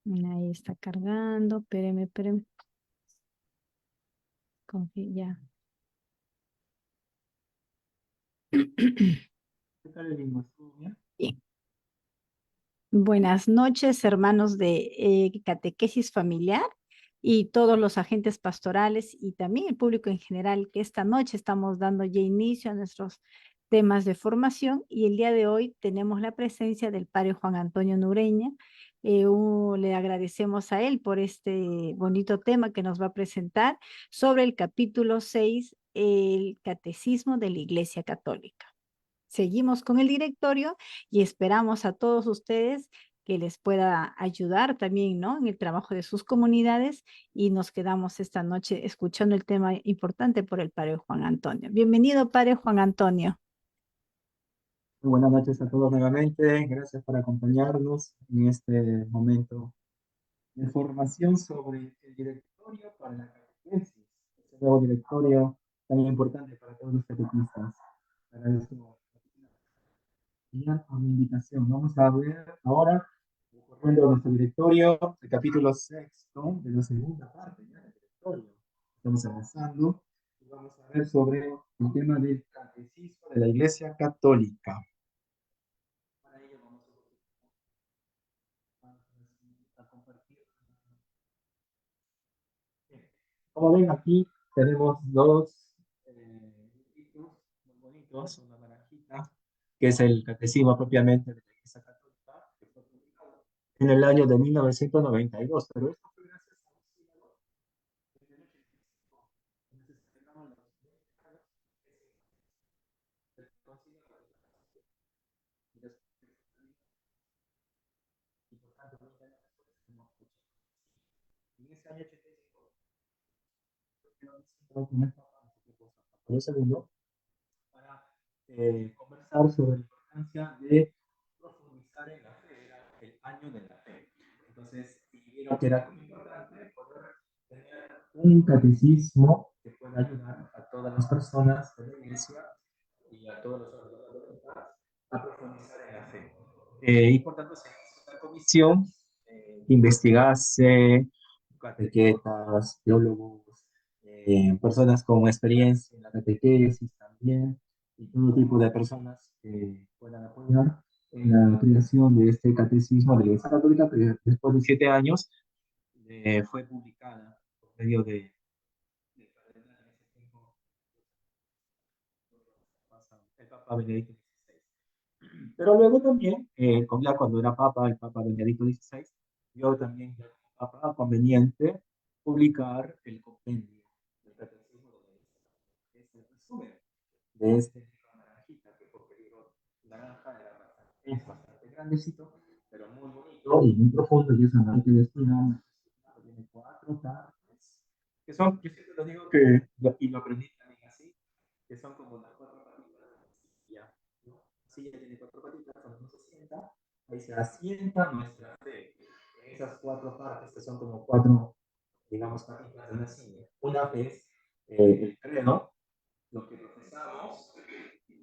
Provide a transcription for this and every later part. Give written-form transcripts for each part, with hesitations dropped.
Ahí está cargando. Espéreme, espéreme. Ya. ¿Qué tal, Elena? ¿Todo bien? Bien. Buenas noches, hermanos de Catequesis Familiar y todos los agentes pastorales y también el público en general, que esta noche estamos dando ya inicio a nuestros temas de formación y el día de hoy tenemos la presencia del padre Juan Antonio Nureña. Le agradecemos a él por este bonito tema que nos va a presentar sobre el capítulo 6, el Catecismo de la Iglesia Católica. Seguimos con el directorio y esperamos a todos ustedes que les pueda ayudar también, ¿no? En el trabajo de sus comunidades y nos quedamos esta noche escuchando el tema importante por el padre Juan Antonio. Bienvenido, padre Juan Antonio. Muy buenas noches a todos nuevamente. Gracias por acompañarnos en este momento de formación sobre el directorio para la catequesis. Este nuevo directorio tan importante para todos los catequistas. Agradezco la invitación. Vamos a ver ahora, recorriendo nuestro directorio, el capítulo sexto de la segunda parte ya del directorio. Estamos avanzando y vamos a ver sobre el tema del catecismo de la Iglesia Católica. Para ello vamos a compartir. Bien. Como ven aquí tenemos dos libritos muy bonitos, una naranjita, que es el catecismo propiamente de la Iglesia Católica, que fue publicado en el año de 1992, pero esto fue gracias a un sínodo en el 85. Entonces celebramos los 20 años del Concilio Vaticano II. Y por tanto, 20 años después tenemos 80. En ese año 85, por el segundo, para conversar sobre la importancia de profundizar en la fe, era el año de la fe. Entonces, vieron que era muy importante poder tener un catecismo que pueda ayudar a todas las personas de la iglesia y a todos los ordenadores a profundizar en la fe. Y por tanto, se hizo una comisión que investigase catequetas, teólogos, personas con experiencia en la catequesis también, y todo tipo de personas que puedan apoyar en la creación de este catecismo de la Iglesia Católica, que después de 7 años fue publicada por medio de cardenal en ese tiempo, el Papa Benedicto XVI. Pero luego también, ya cuando era Papa, el Papa Benedicto XVI, yo también, ya como Papa, conveniente publicar el compendio del Catecismo de la Iglesia Católica, que es el resumen de este libro naranjita, que porque el libro naranja era bastante, es bastante grandecito, pero muy bonito y muy profundo, y es amarillo de estudiar. Tiene 4 partes, que son, yo siempre lo digo que, y lo aprendí también así, que son como las 4 patitas de la silla, ¿no? La silla tiene 4 patitas, cuando uno se sienta, ahí se asienta nuestra fe en esas 4 partes, que son como 4, digamos, patitas de una silla. Una es el credo, lo que profesamos.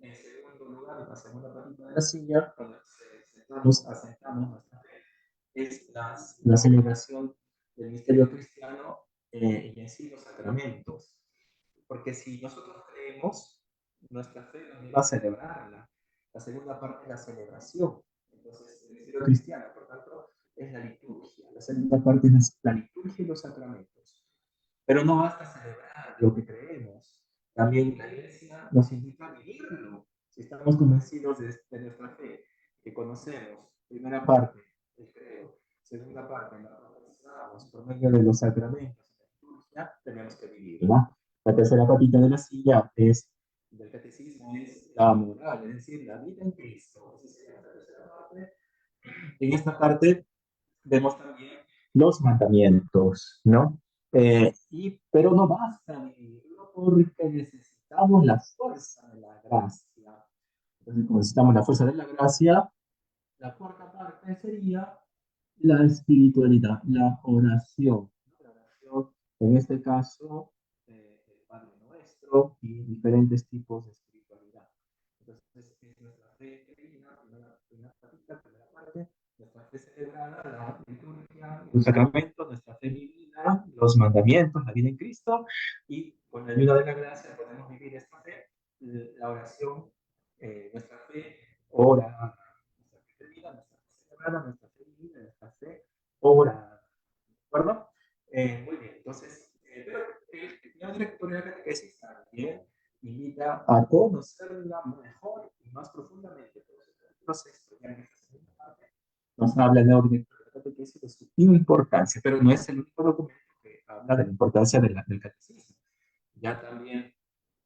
En segundo lugar, la segunda patita de la silla, cuando sentamos, asentamos nuestra fe, es la celebración del misterio cristiano y en sí los sacramentos. Porque si nosotros creemos, nuestra fe no va a celebrarla. La segunda parte es la celebración. Entonces, el misterio cristiano, por tanto, es la liturgia. La segunda parte es la liturgia y los sacramentos. Pero no basta celebrar lo que creemos. También la iglesia nos invita a vivirlo. Si estamos convencidos de nuestra fe, que conocemos, primera parte, el creo, segunda parte, la profesamos por medio de los sacramentos y la liturgia, tenemos que vivirla. La tercera patita de la silla es del catecismo es la moral, es decir, la vida en Cristo. Esa sería la tercera parte. En esta parte vemos también los mandamientos, ¿no? Pero no basta vivirlo porque necesitamos la fuerza de la gracia. Entonces, como necesitamos la fuerza de la gracia, la cuarta parte sería la espiritualidad, la oración. ¿No? La oración, en este caso, el Padre Nuestro y diferentes tipos de espiritualidad. Entonces, es nuestra fe querida, primera parte, nuestra fe celebrada, la liturgia los sacramentos, nuestra fe divina, los mandamientos, la vida en Cristo, y con la ayuda de la gracia podemos vivir esta fe, la oración, nuestra fe, ora, nuestra fe divina, nuestra fe sagrada, nuestra fe divina, nuestra fe, ora, ¿de acuerdo? Muy bien, entonces, pero el señor director de la catequesis también invita a conocerla mejor y más profundamente. Los estudiantes nos habla el nuevo director de la catequesis de su importancia, pero no es el único documento que habla de la importancia del catecismo. Ya también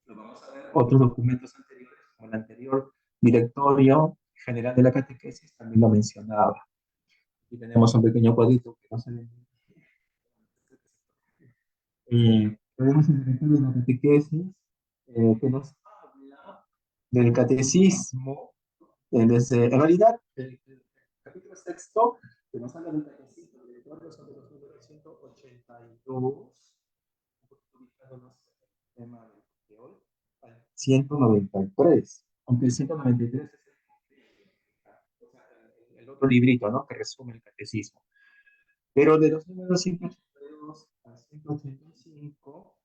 lo vamos a ver otros documentos anteriores, como el anterior directorio general de la catequesis, también lo mencionaba. Y tenemos un pequeño cuadrito que no se ve. Tenemos el directorio de la catequesis que nos habla del catecismo. En realidad, el capítulo sexto que nos habla del catecismo, de los son de los números 182, ubicándonos en el tema de hoy, al 193, aunque el 193 es el otro librito, ¿no? Que resume el catecismo. Pero de los números 182 a 185,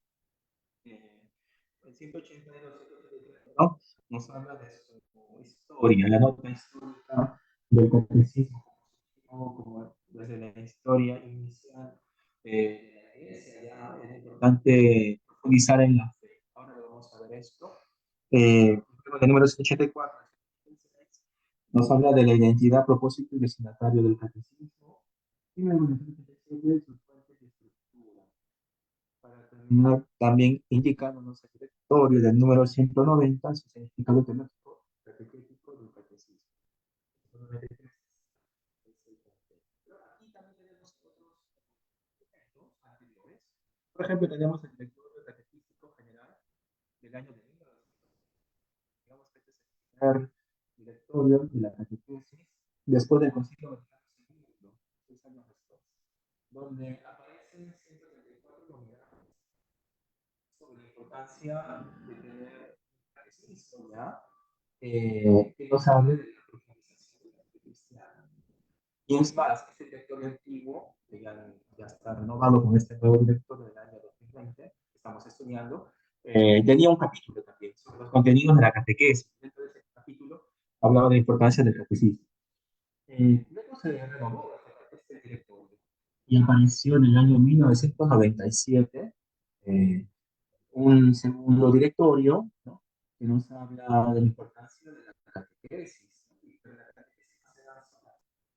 el 182, 183, ¿no? Nos habla de su historia, la nota histórica del catecismo, como desde la historia inicial de la iglesia. Ya es importante profundizar en la fe. Ahora lo vamos a ver esto. El número 84 nos habla de la identidad, propósito y destinatario del catecismo. Y luego el 87 sus fuentes y estructura. Para terminar, también indicándonos el directorio del número 190, su significado temático, catequético del catecismo. Pero aquí también tenemos otros documentos anteriores. Por ejemplo, tenemos el directorio catequístico general del año de 1900. Digamos que este es el primer directorio de la catequesis después del Concilio Vaticano II, 6 años después, donde aparecen 134 novedades sobre la importancia de tener un catecismo, ¿ya? Que nos hable de la profundización de la fe cristiana. Y es más, este directorio antiguo, que ya está renovado con este nuevo directorio del año 2020, que estamos estudiando, tenía un capítulo también sobre los contenidos de la catequesis. Dentro de ese capítulo hablaba de la importancia del catecismo. Luego se renovó este directorio y apareció en el año 1997 eh, un segundo directorio, ¿no? Que nos habla de la importancia de la catequesis, ¿no? Y que la catequesis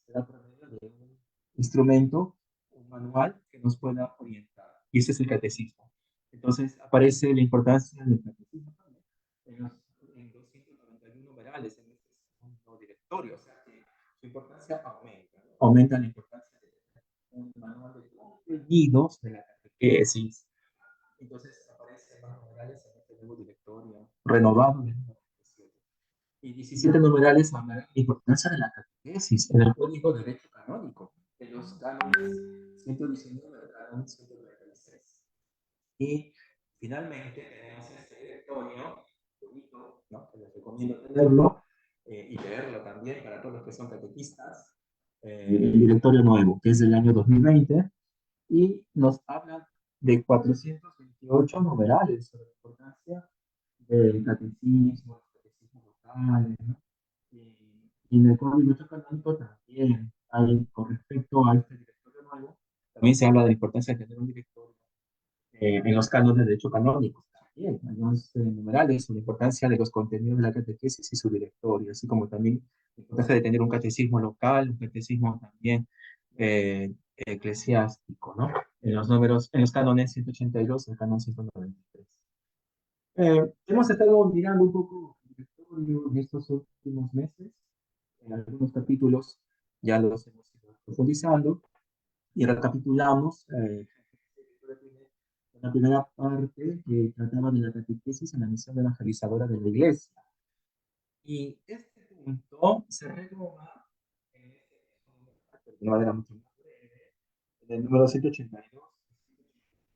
será por medio de un instrumento, un manual que nos pueda orientar. Y ese es el catecismo. Entonces aparece la importancia del catecismo también en 291 numerales en este segundo directorio. O sea que su importancia aumenta, ¿no? Aumenta la importancia de un manual de contenidos de la catequesis. Entonces aparecen más numerales en este nuevo directorio renovado del 97. Y 17 numerales hablan de la importancia de la catequesis en el Código de Derecho Canónico, en los cánones 119 al canon 136. Y finalmente tenemos este directorio, bonito, ¿no? Que les recomiendo tenerlo y leerlo también para todos los que son catequistas, el directorio nuevo, que es del año 2020, y nos habla de 428 numerales sobre la importancia del catecismo, los catecismos locales, ¿no? Y en el código canónico también hay, con respecto a este directorio nuevo, también se habla de la importancia de tener un directorio en los cánones de derecho canónico. También hay unos numerales sobre la importancia de los contenidos de la catequesis y su directorio, así como también la importancia de tener un catecismo local, un catecismo también eclesiástico, ¿no? En los números, en los cánones 182 y el canon 193. Hemos estado mirando un poco el directorio en estos últimos meses. En algunos capítulos ya los hemos ido profundizando y recapitulamos la primera parte que trataba de la catequesis en la misión evangelizadora de la iglesia. Y este punto se retoma en de una manera mucho más breve, en el número 182,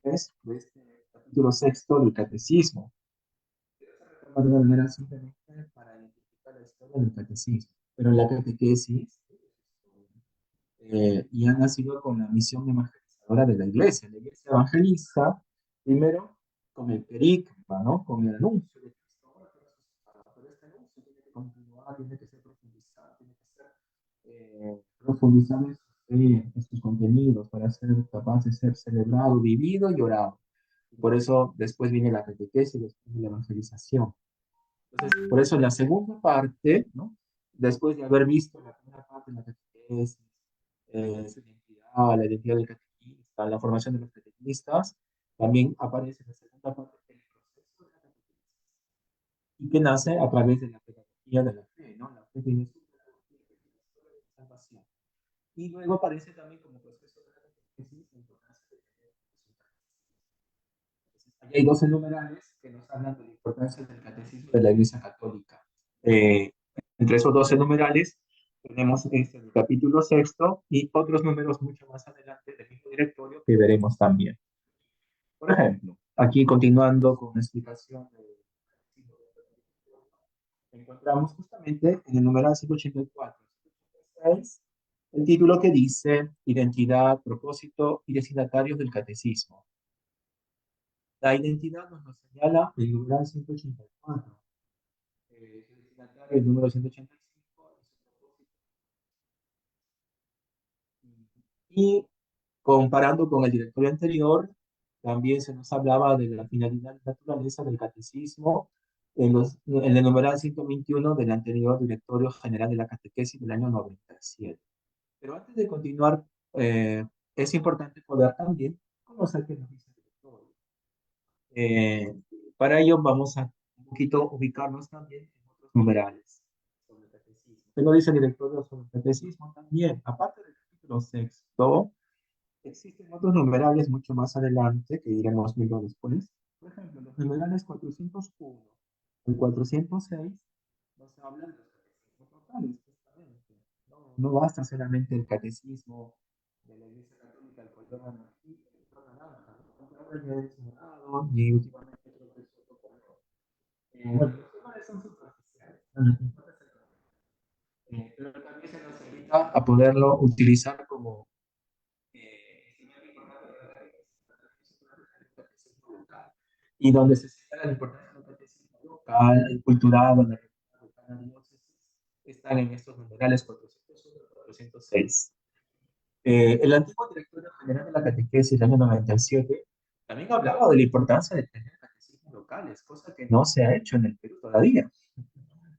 de este capítulo sexto del catecismo. De una manera simplemente para identificar la historia del catecismo. Pero en la catequesis y ha nacido con la misión evangelizadora de la iglesia. La iglesia evangeliza primero con el querigma, ¿no? Con el anuncio de Cristo. Pero este anuncio tiene que continuar, tiene que ser profundizado, tiene que ser profundizar en sus contenidos para ser capaz de ser celebrado, vivido y orado. Y por eso después viene la catequesis, después viene la evangelización. Entonces, por eso en la segunda parte, ¿no? Después de haber visto la primera parte de la catequesis, su identidad, la identidad del catequista, la formación de los catequistas, también aparece en la segunda parte el proceso de la catequesis y que nace a través de la pedagogía de la fe, ¿no? La fe tiene su pedagogía, que tiene su salvación. Y luego aparece también como proceso de la catequesis la importancia de tener resultados. Entonces, ahí hay 12 numerales que nos hablan de la importancia del catecismo de la Iglesia Católica. Eh, Entre esos 12 numerales tenemos este, el capítulo sexto y otros números mucho más adelante del mismo directorio que veremos también. Por ejemplo, aquí continuando con la explicación de encontramos justamente en el numeral 184, el título que dice Identidad, propósito y destinatarios del catecismo. La identidad nos lo señala el numeral 184, el destinatario el número 185 y comparando con el directorio anterior, también se nos hablaba de la finalidad y naturaleza del catecismo en el numeral 121 del anterior directorio general de la catequesis del año 97. Pero antes de continuar, es importante poder también conocer qué nos dice el directorio. Eh, para ello vamos a un poquito ubicarnos también en otros numerales sobre el catecismo. ¿Qué nos dice el directorio sobre el catecismo también? Aparte del capítulo sexto, existen otros numerales mucho más adelante que iremos viendo después. Por ejemplo, los numerales 401 y 406 nos hablan de los catecismos locales, justamente. No basta solamente el catecismo de la Iglesia Católica, el color naranja, ¿no? Es morado y últimamente creo que es otro color. Bueno, los colores son superficiales, ¿no? Lo que importa es el color. Pero también se nos invita a poderlo utilizar como y donde se señala la importancia del catecismo local, el cultural, la local, diócesis, están en estos numerales 401 y 406. El antiguo directorio general de la catequesis del año 97 también hablaba de la importancia de tener catecismos locales, cosa que no se ha hecho en el Perú todavía.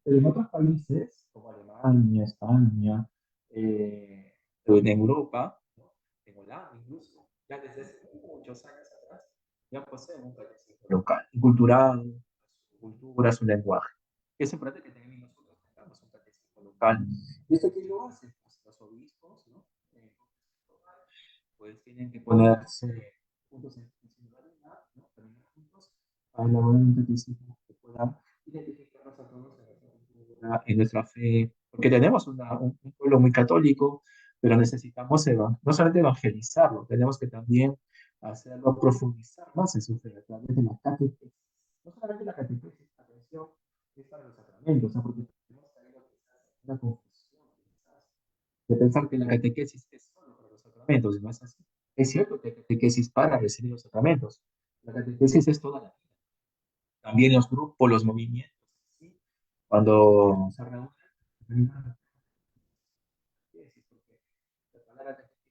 Pero en otros países, como Alemania, España, eh, en Europa, ¿no? En Holanda incluso, ya desde hace muchos años atrás, ya poseen un catecismo local, cultural, su cultura, su lenguaje. Es importante que también nosotros tengamos un catecismo local. ¿Y esto qué lo hace? Pues los obispos, ¿no? Pues tienen que ponerse juntos en sinodalidad, ¿no? Caminar juntos para elaborar un catecismo que pueda identificarnos a todos en nuestra fe, porque tenemos un pueblo muy católico, pero necesitamos no solamente evangelizarlo, tenemos que también hacerlo profundizar más en su fe a través de la catequesis. No solamente la catequesis, atención, es para los sacramentos, ¿no? Porque tenemos caído quizás en una confusión quizás, de pensar que la catequesis es solo para los sacramentos, y no es así. Es cierto que hay catequesis para recibir los sacramentos. La catequesis es toda la vida. También los grupos, los movimientos, ¿sí? Cuando se reúnen, porque la palabra catequesis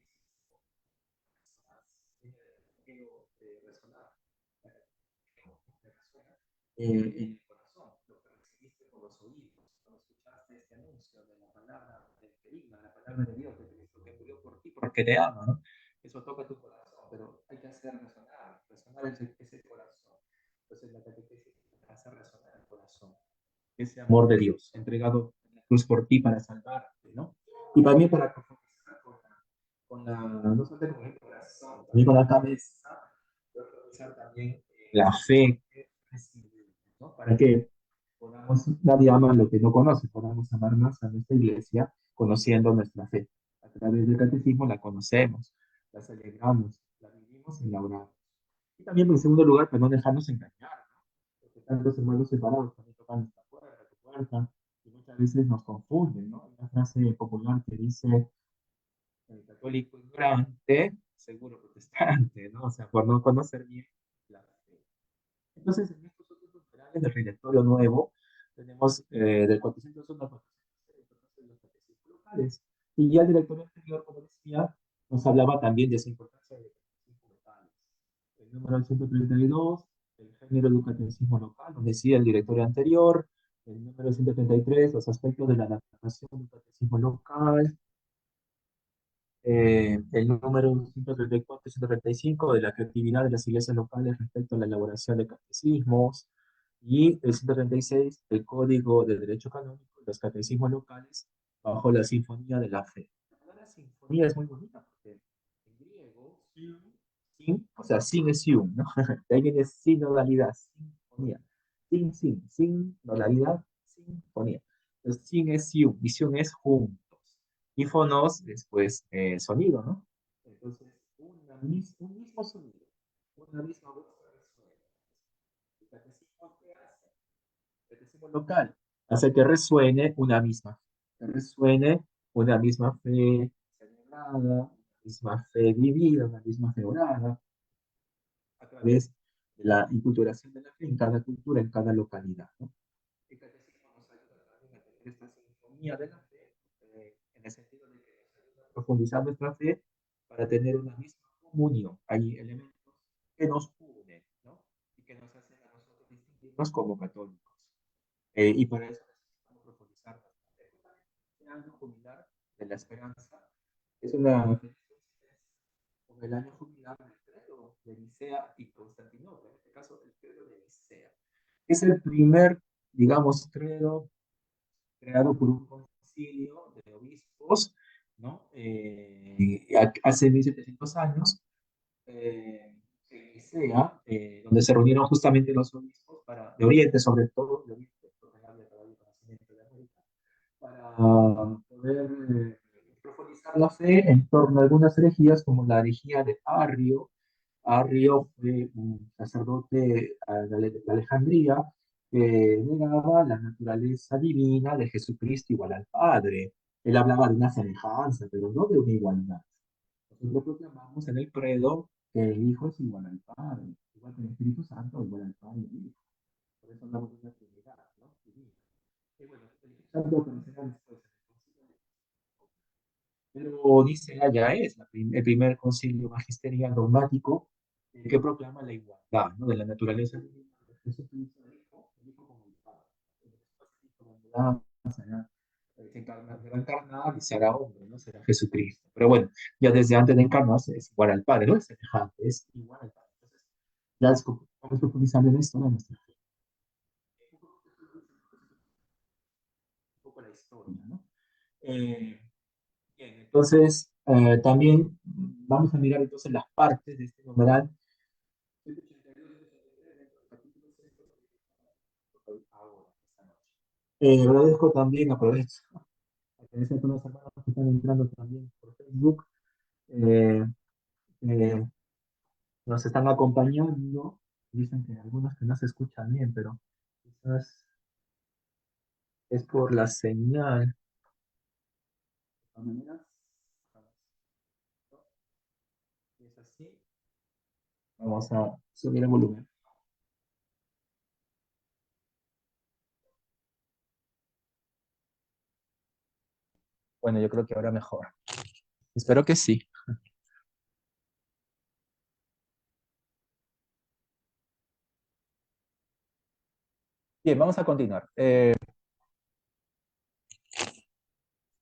resonar, en el corazón, lo que recibiste por los oídos, cuando escuchaste este anuncio de la palabra del querigma, la palabra de Dios, de Cristo que murió por ti porque te ama, ¿no? Eso toca tu corazón, pero hay que hacer resonar ese corazón. Entonces la catequesis hace resonar el corazón, ese amor de Dios entregado en la cruz por ti para salvarte, ¿no? Y también para profundizar no solamente con el corazón, también con la cabeza, profundizar también la fe que recibimos, ¿no? Para que podamos, nadie ama lo que no conoce, podamos amar más a nuestra iglesia conociendo nuestra fe. A través del catecismo la conocemos, la celebramos, la vivimos y la oramos. Y también, en segundo lugar, para no dejarnos engañar, ¿no? Porque tantos hermanos separados también tocan nuestra puerta, tu puerta, y muchas veces nos confunden, ¿no? Hay una frase popular que dice, católico ignorante, seguro protestante, ¿no? O sea, por no conocer bien la fe. Entonces, en estos otros numerales del Directorio Nuevo, tenemos del 401 al 406, entonces los catecismos locales. Y ya el directorio anterior, como decía, nos hablaba también de esa importancia de los catecismos locales. El número 132, el género del catecismo local, nos decía el directorio anterior. El número 133, los aspectos de la adaptación del catecismo local. El número 134 y 135 de la creatividad de las iglesias locales respecto a la elaboración de catecismos, y el 136, el Código de Derecho Canónico de los catecismos locales bajo la Sinfonía de la Fe. La palabra sinfonía es muy bonita porque en griego, o sea, sin es siun, ¿no? De ahí viene sinodalidad, sinfonía. Sinodalidad, sinfonía. Entonces, sin es siun, y siun es juntos. Y fonos es pues sonido, ¿no? Entonces, un mismo sonido, una misma voz resuena. El catecismo, ¿qué hace? El catecismo local hace que resuene una misma, que resuene una misma fe celebrada, una misma fe vivida, una misma fe orada, a través de la inculturación de la fe en cada cultura, en cada localidad, ¿no? El catecismo nos ayuda también a tener esta sinfonía de la fe, en el sentido de que nos ayuda a profundizar nuestra fe para tener una misma comunión. Hay elementos que nos unen, ¿no? Y que nos hacen a nosotros distinguirnos como católicos. Y para eso necesitamos profundizar bastante. El año jubilar de la esperanza es una con el año jubilar del credo de Nicea y Constantinopla, en este caso el credo de Nicea. Es el primer, digamos, credo creado por un concilio de obispos, ¿no? Hace 1700 años, en Nicea, donde se reunieron justamente los obispos para, de Oriente, sobre todo, de Oriente, porque había todavía conocimiento de América, para poder profundizar la fe en torno a algunas herejías, como la herejía de Arrio. Arrio fue un sacerdote de Alejandría que negaba la naturaleza divina de Jesucristo igual al Padre. Él hablaba de una semejanza, pero no de una igualdad. Nosotros proclamamos en el credo que el Hijo es igual al Padre, igual que el Espíritu Santo, igual al Padre y al Hijo. Por eso hablamos de una Trinidad, ¿no? Divina. Y bueno, el Espíritu Santo aparecerá después en el concilio. Pero Nicea ya es el primer concilio magisterial dogmático que proclama la igualdad, ¿no? De la naturaleza divina de Jesucristo, el Hijo con el Padre. Se encarna, se va a encarnar y será hombre, ¿no? Será Jesucristo. Pero bueno, ya desde antes de encarnarse es igual al Padre, no es semejante, es igual al Padre. Entonces, ya vamos profundizando en esto, ¿no? Nuestra fe. Un poco la historia, ¿no? Eh, Bien, entonces también vamos a mirar entonces las partes de este numeral. Ahora, esta noche. Agradezco también, aprovecho, agradecer a todos los hermanos que están entrando también por Facebook, eh, eh, nos están acompañando. Dicen que algunos que no se escuchan bien, pero quizás es por la señal. De todas maneras, si es así, vamos a subir el volumen. Bueno, yo creo que ahora mejor. Espero que sí. Bien, vamos a continuar.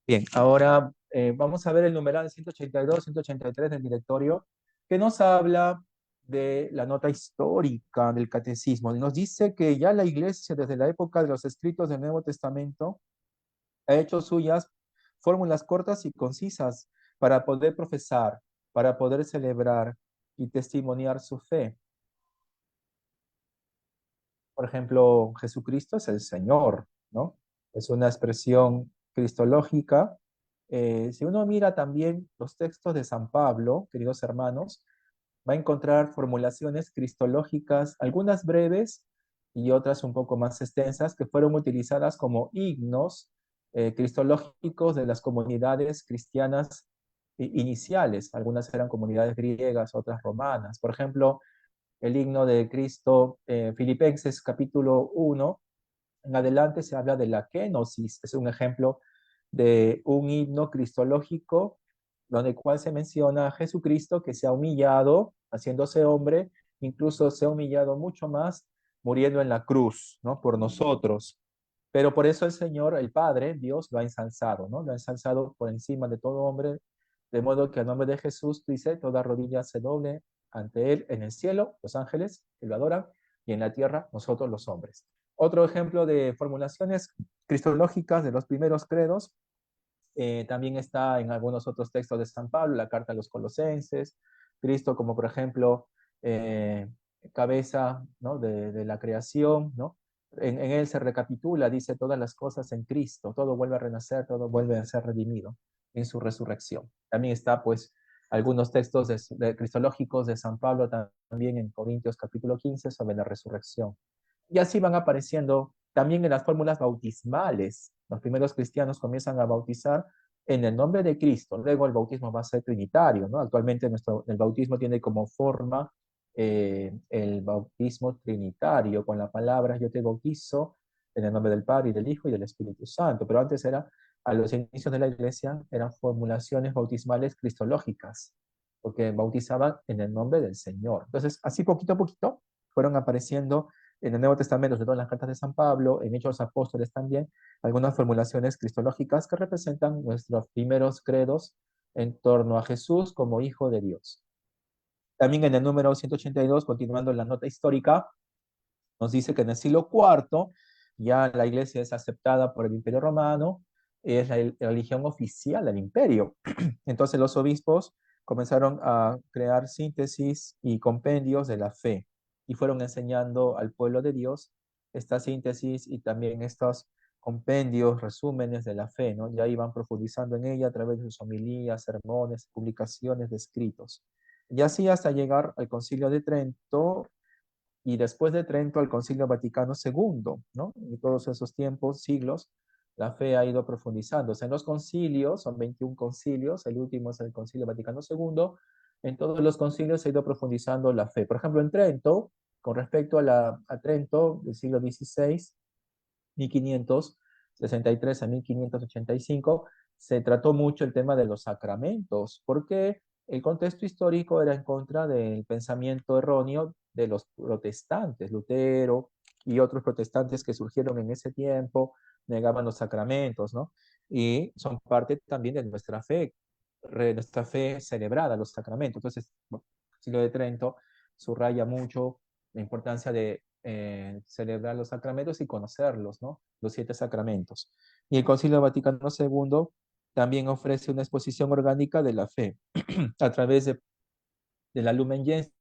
Bien, ahora vamos a ver el numeral 182, 183 del directorio, que nos habla de la nota histórica del catecismo. Y nos dice que ya la iglesia, desde la época de los escritos del Nuevo Testamento, ha hecho suyas fórmulas cortas y concisas para poder profesar, para poder celebrar y testimoniar su fe. Por ejemplo, Jesucristo es el Señor, ¿no? Es una expresión cristológica. Si uno mira también los textos de San Pablo, queridos hermanos, va a encontrar formulaciones cristológicas, algunas breves y otras un poco más extensas, que fueron utilizadas como himnos cristológicos de las comunidades cristianas iniciales. Algunas eran comunidades griegas, otras romanas. Por ejemplo, el himno de Cristo, Filipenses capítulo 1, en adelante se habla de la kenosis, es un ejemplo de un himno cristológico donde cual se menciona a Jesucristo que se ha humillado, haciéndose hombre, incluso se ha humillado mucho más muriendo en la cruz, ¿no? Por nosotros. Pero por eso el Señor, el Padre, Dios, lo ha ensalzado, ¿no? Lo ha ensalzado por encima de todo hombre, de modo que al nombre de Jesús, dice, toda rodilla se doble ante Él en el cielo, los ángeles que lo adoran, y en la tierra, nosotros los hombres. Otro ejemplo de formulaciones cristológicas de los primeros credos también está en algunos otros textos de San Pablo, la carta a los Colosenses, Cristo como por ejemplo eh, cabeza, ¿no? de la creación, ¿no? En él se recapitula, dice todas las cosas en Cristo, todo vuelve a renacer, todo vuelve a ser redimido en su resurrección. También está pues algunos textos cristológicos de San Pablo también en Corintios capítulo 15 sobre la resurrección. Y así van apareciendo también en las fórmulas bautismales. Los primeros cristianos comienzan a bautizar en el nombre de Cristo. Luego el bautismo va a ser trinitario, ¿no? Actualmente el bautismo tiene como forma el bautismo trinitario, con la palabra yo te bautizo en el nombre del Padre y del Hijo y del Espíritu Santo. Pero antes era, a los inicios de la iglesia, eran formulaciones bautismales cristológicas, porque bautizaban en el nombre del Señor. Entonces, así poquito a poquito fueron apareciendo en el Nuevo Testamento, sobre todo en las cartas de San Pablo, en Hechos de los Apóstoles también, algunas formulaciones cristológicas que representan nuestros primeros credos en torno a Jesús como Hijo de Dios. También en el número 182, continuando la nota histórica, nos dice que en el siglo IV ya la iglesia es aceptada por el Imperio Romano, es la religión oficial del imperio. Entonces los obispos comenzaron a crear síntesis y compendios de la fe y fueron enseñando al pueblo de Dios esta síntesis y también estos compendios, resúmenes de la fe, ¿no? Ya iban profundizando en ella a través de sus homilías, sermones, publicaciones de escritos. Y así hasta llegar al Concilio de Trento y después de Trento al Concilio Vaticano II, ¿no? Y todos esos tiempos, siglos, la fe ha ido profundizándose. En los concilios, son 21 concilios, el último es el Concilio Vaticano II, en todos los concilios se ha ido profundizando la fe. Por ejemplo, en Trento, con respecto a Trento del siglo XVI, 1563 a 1585, se trató mucho el tema de los sacramentos, porque el contexto histórico era en contra del pensamiento erróneo de los protestantes, Lutero y otros protestantes que surgieron en ese tiempo, negaban los sacramentos, ¿no? Y son parte también de nuestra fe celebrada, los sacramentos. Entonces, bueno, el Concilio de Trento subraya mucho la importancia de celebrar los sacramentos y conocerlos, ¿no? Los 7 sacramentos. Y el Concilio Vaticano II también ofrece una exposición orgánica de la fe a través de la Lumen Gentium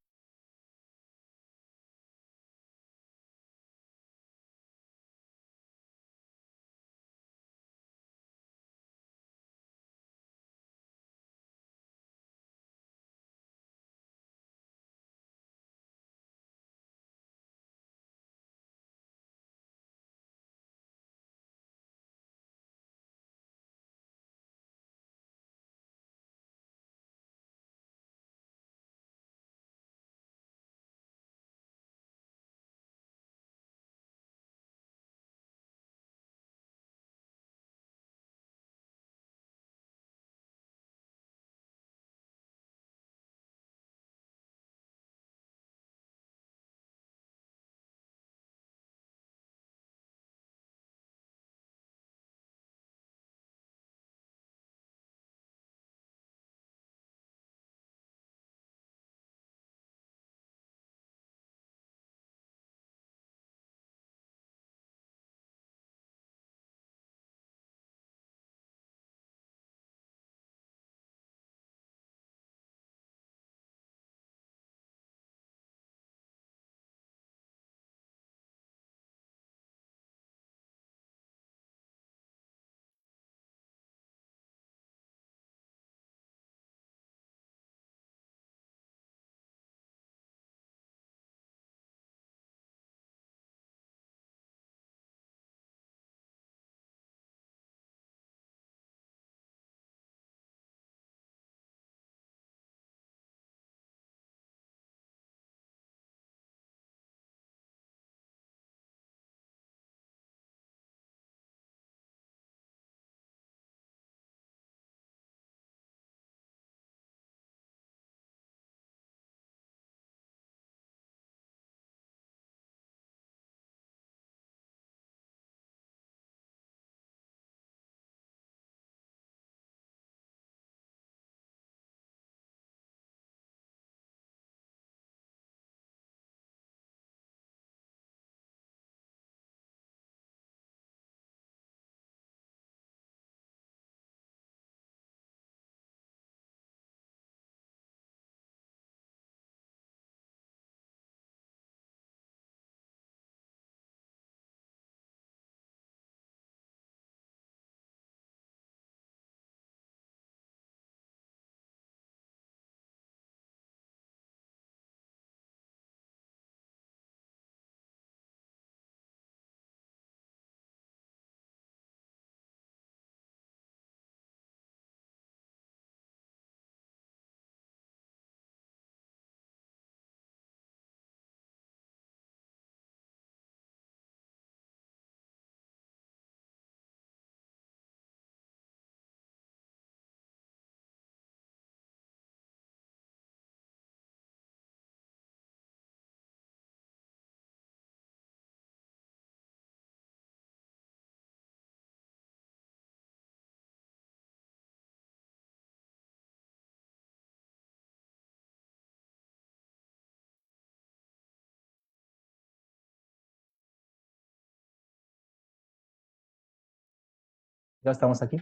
Ya estamos aquí.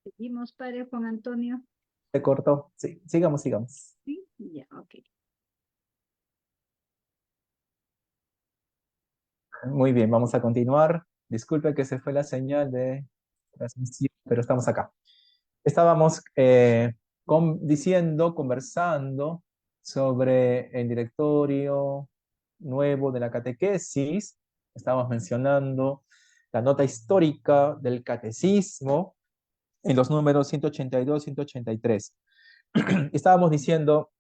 Seguimos, padre Juan Antonio. Se cortó. Sí, sigamos, sigamos. Sí, ya, ok. Muy bien, vamos a continuar. Disculpe que se fue la señal de transmisión, pero estamos acá. Estábamos conversando sobre el directorio nuevo de la catequesis. Estábamos mencionando la nota histórica del catecismo en los números 182 y 183. Estábamos diciendo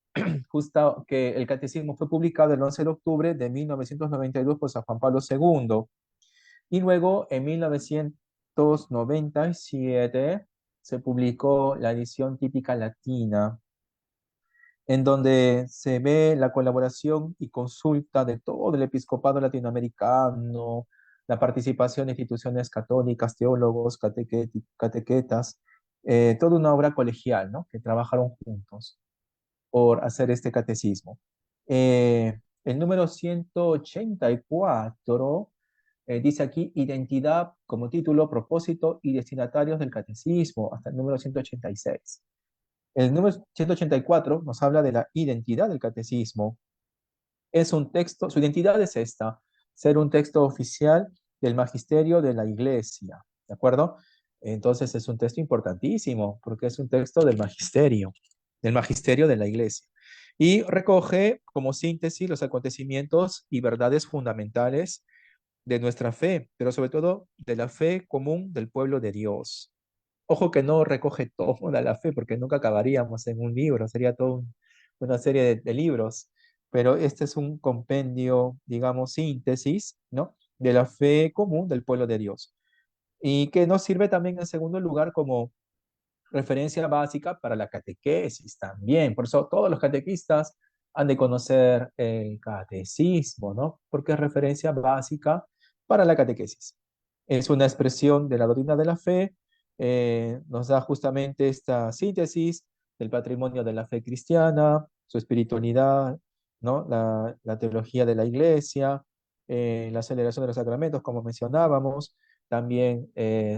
justo que el catecismo fue publicado el 11 de octubre de 1992 por San Juan Pablo II y luego en 1997 se publicó la edición típica latina, en donde se ve la colaboración y consulta de todo el episcopado latinoamericano, la participación de instituciones católicas, teólogos, catequetas, toda una obra colegial, ¿no? Que trabajaron juntos por hacer este catecismo. El número 184 dice aquí identidad como título, propósito y destinatarios del catecismo, hasta el número 186. El número 184 nos habla de la identidad del catecismo. Es un texto, su identidad es esta, ser un texto oficial del magisterio de la iglesia, ¿de acuerdo? Entonces es un texto importantísimo porque es un texto del magisterio de la iglesia. Y recoge como síntesis los acontecimientos y verdades fundamentales de nuestra fe, pero sobre todo de la fe común del pueblo de Dios. Ojo que no recoge toda la fe, porque nunca acabaríamos en un libro, sería toda una serie de libros, pero este es un compendio, digamos, síntesis, ¿no? De la fe común del pueblo de Dios. Y que nos sirve también en segundo lugar como referencia básica para la catequesis también. Por eso todos los catequistas han de conocer el catecismo, ¿no? Porque es referencia básica para la catequesis. Es una expresión de la doctrina de la fe, nos da justamente esta síntesis del patrimonio de la fe cristiana, su espiritualidad, ¿no? La teología de la iglesia, la celebración de los sacramentos, como mencionábamos, también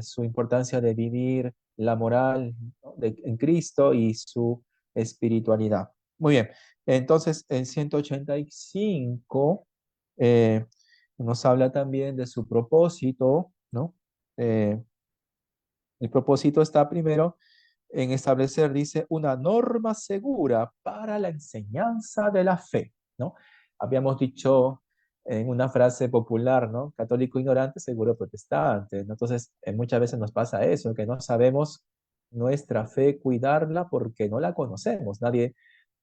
su importancia de vivir la moral, ¿no? En Cristo y su espiritualidad. Muy bien, entonces en 185 eh, nos habla también de su propósito, ¿no? Eh, el propósito está primero en establecer, dice, una norma segura para la enseñanza de la fe, ¿no? Habíamos dicho en una frase popular, ¿no? Católico ignorante, seguro protestante, ¿no? Entonces, muchas veces nos pasa eso, que no sabemos nuestra fe cuidarla porque no la conocemos. Nadie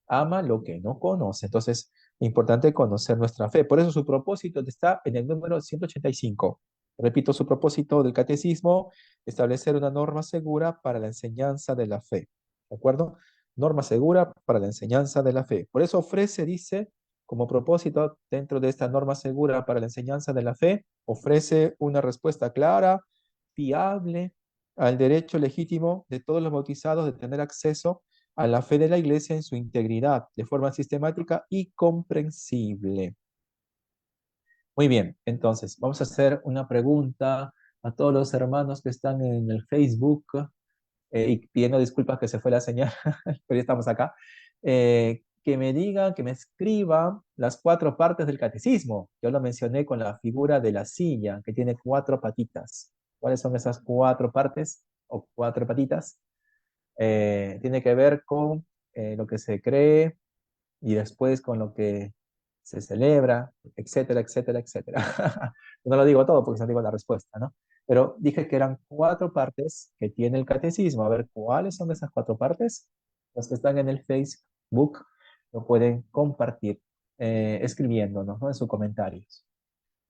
ama lo que no conoce. Entonces, importante conocer nuestra fe. Por eso su propósito está en el número 185. Repito, su propósito del catecismo, establecer una norma segura para la enseñanza de la fe. ¿De acuerdo? Norma segura para la enseñanza de la fe. Por eso ofrece, dice, como propósito dentro de esta norma segura para la enseñanza de la fe, ofrece una respuesta clara, fiable al derecho legítimo de todos los bautizados de tener acceso a la fe de la Iglesia en su integridad, de forma sistemática y comprensible. Muy bien, entonces vamos a hacer una pregunta a todos los hermanos que están en el Facebook y pidiendo disculpas que se fue la señal, pero ya estamos acá. Que me digan, que me escriban las cuatro partes del catecismo. Yo lo mencioné con la figura de la silla, que tiene cuatro patitas. ¿Cuáles son esas cuatro partes o cuatro patitas? Tiene que ver con lo que se cree y después con lo que se celebra, etcétera, etcétera, etcétera. No lo digo todo porque no digo la respuesta, ¿no? Pero dije que eran cuatro partes que tiene el catecismo. A ver, ¿cuáles son esas cuatro partes? Los que están en el Facebook lo pueden compartir escribiéndonos, ¿no? En sus comentarios.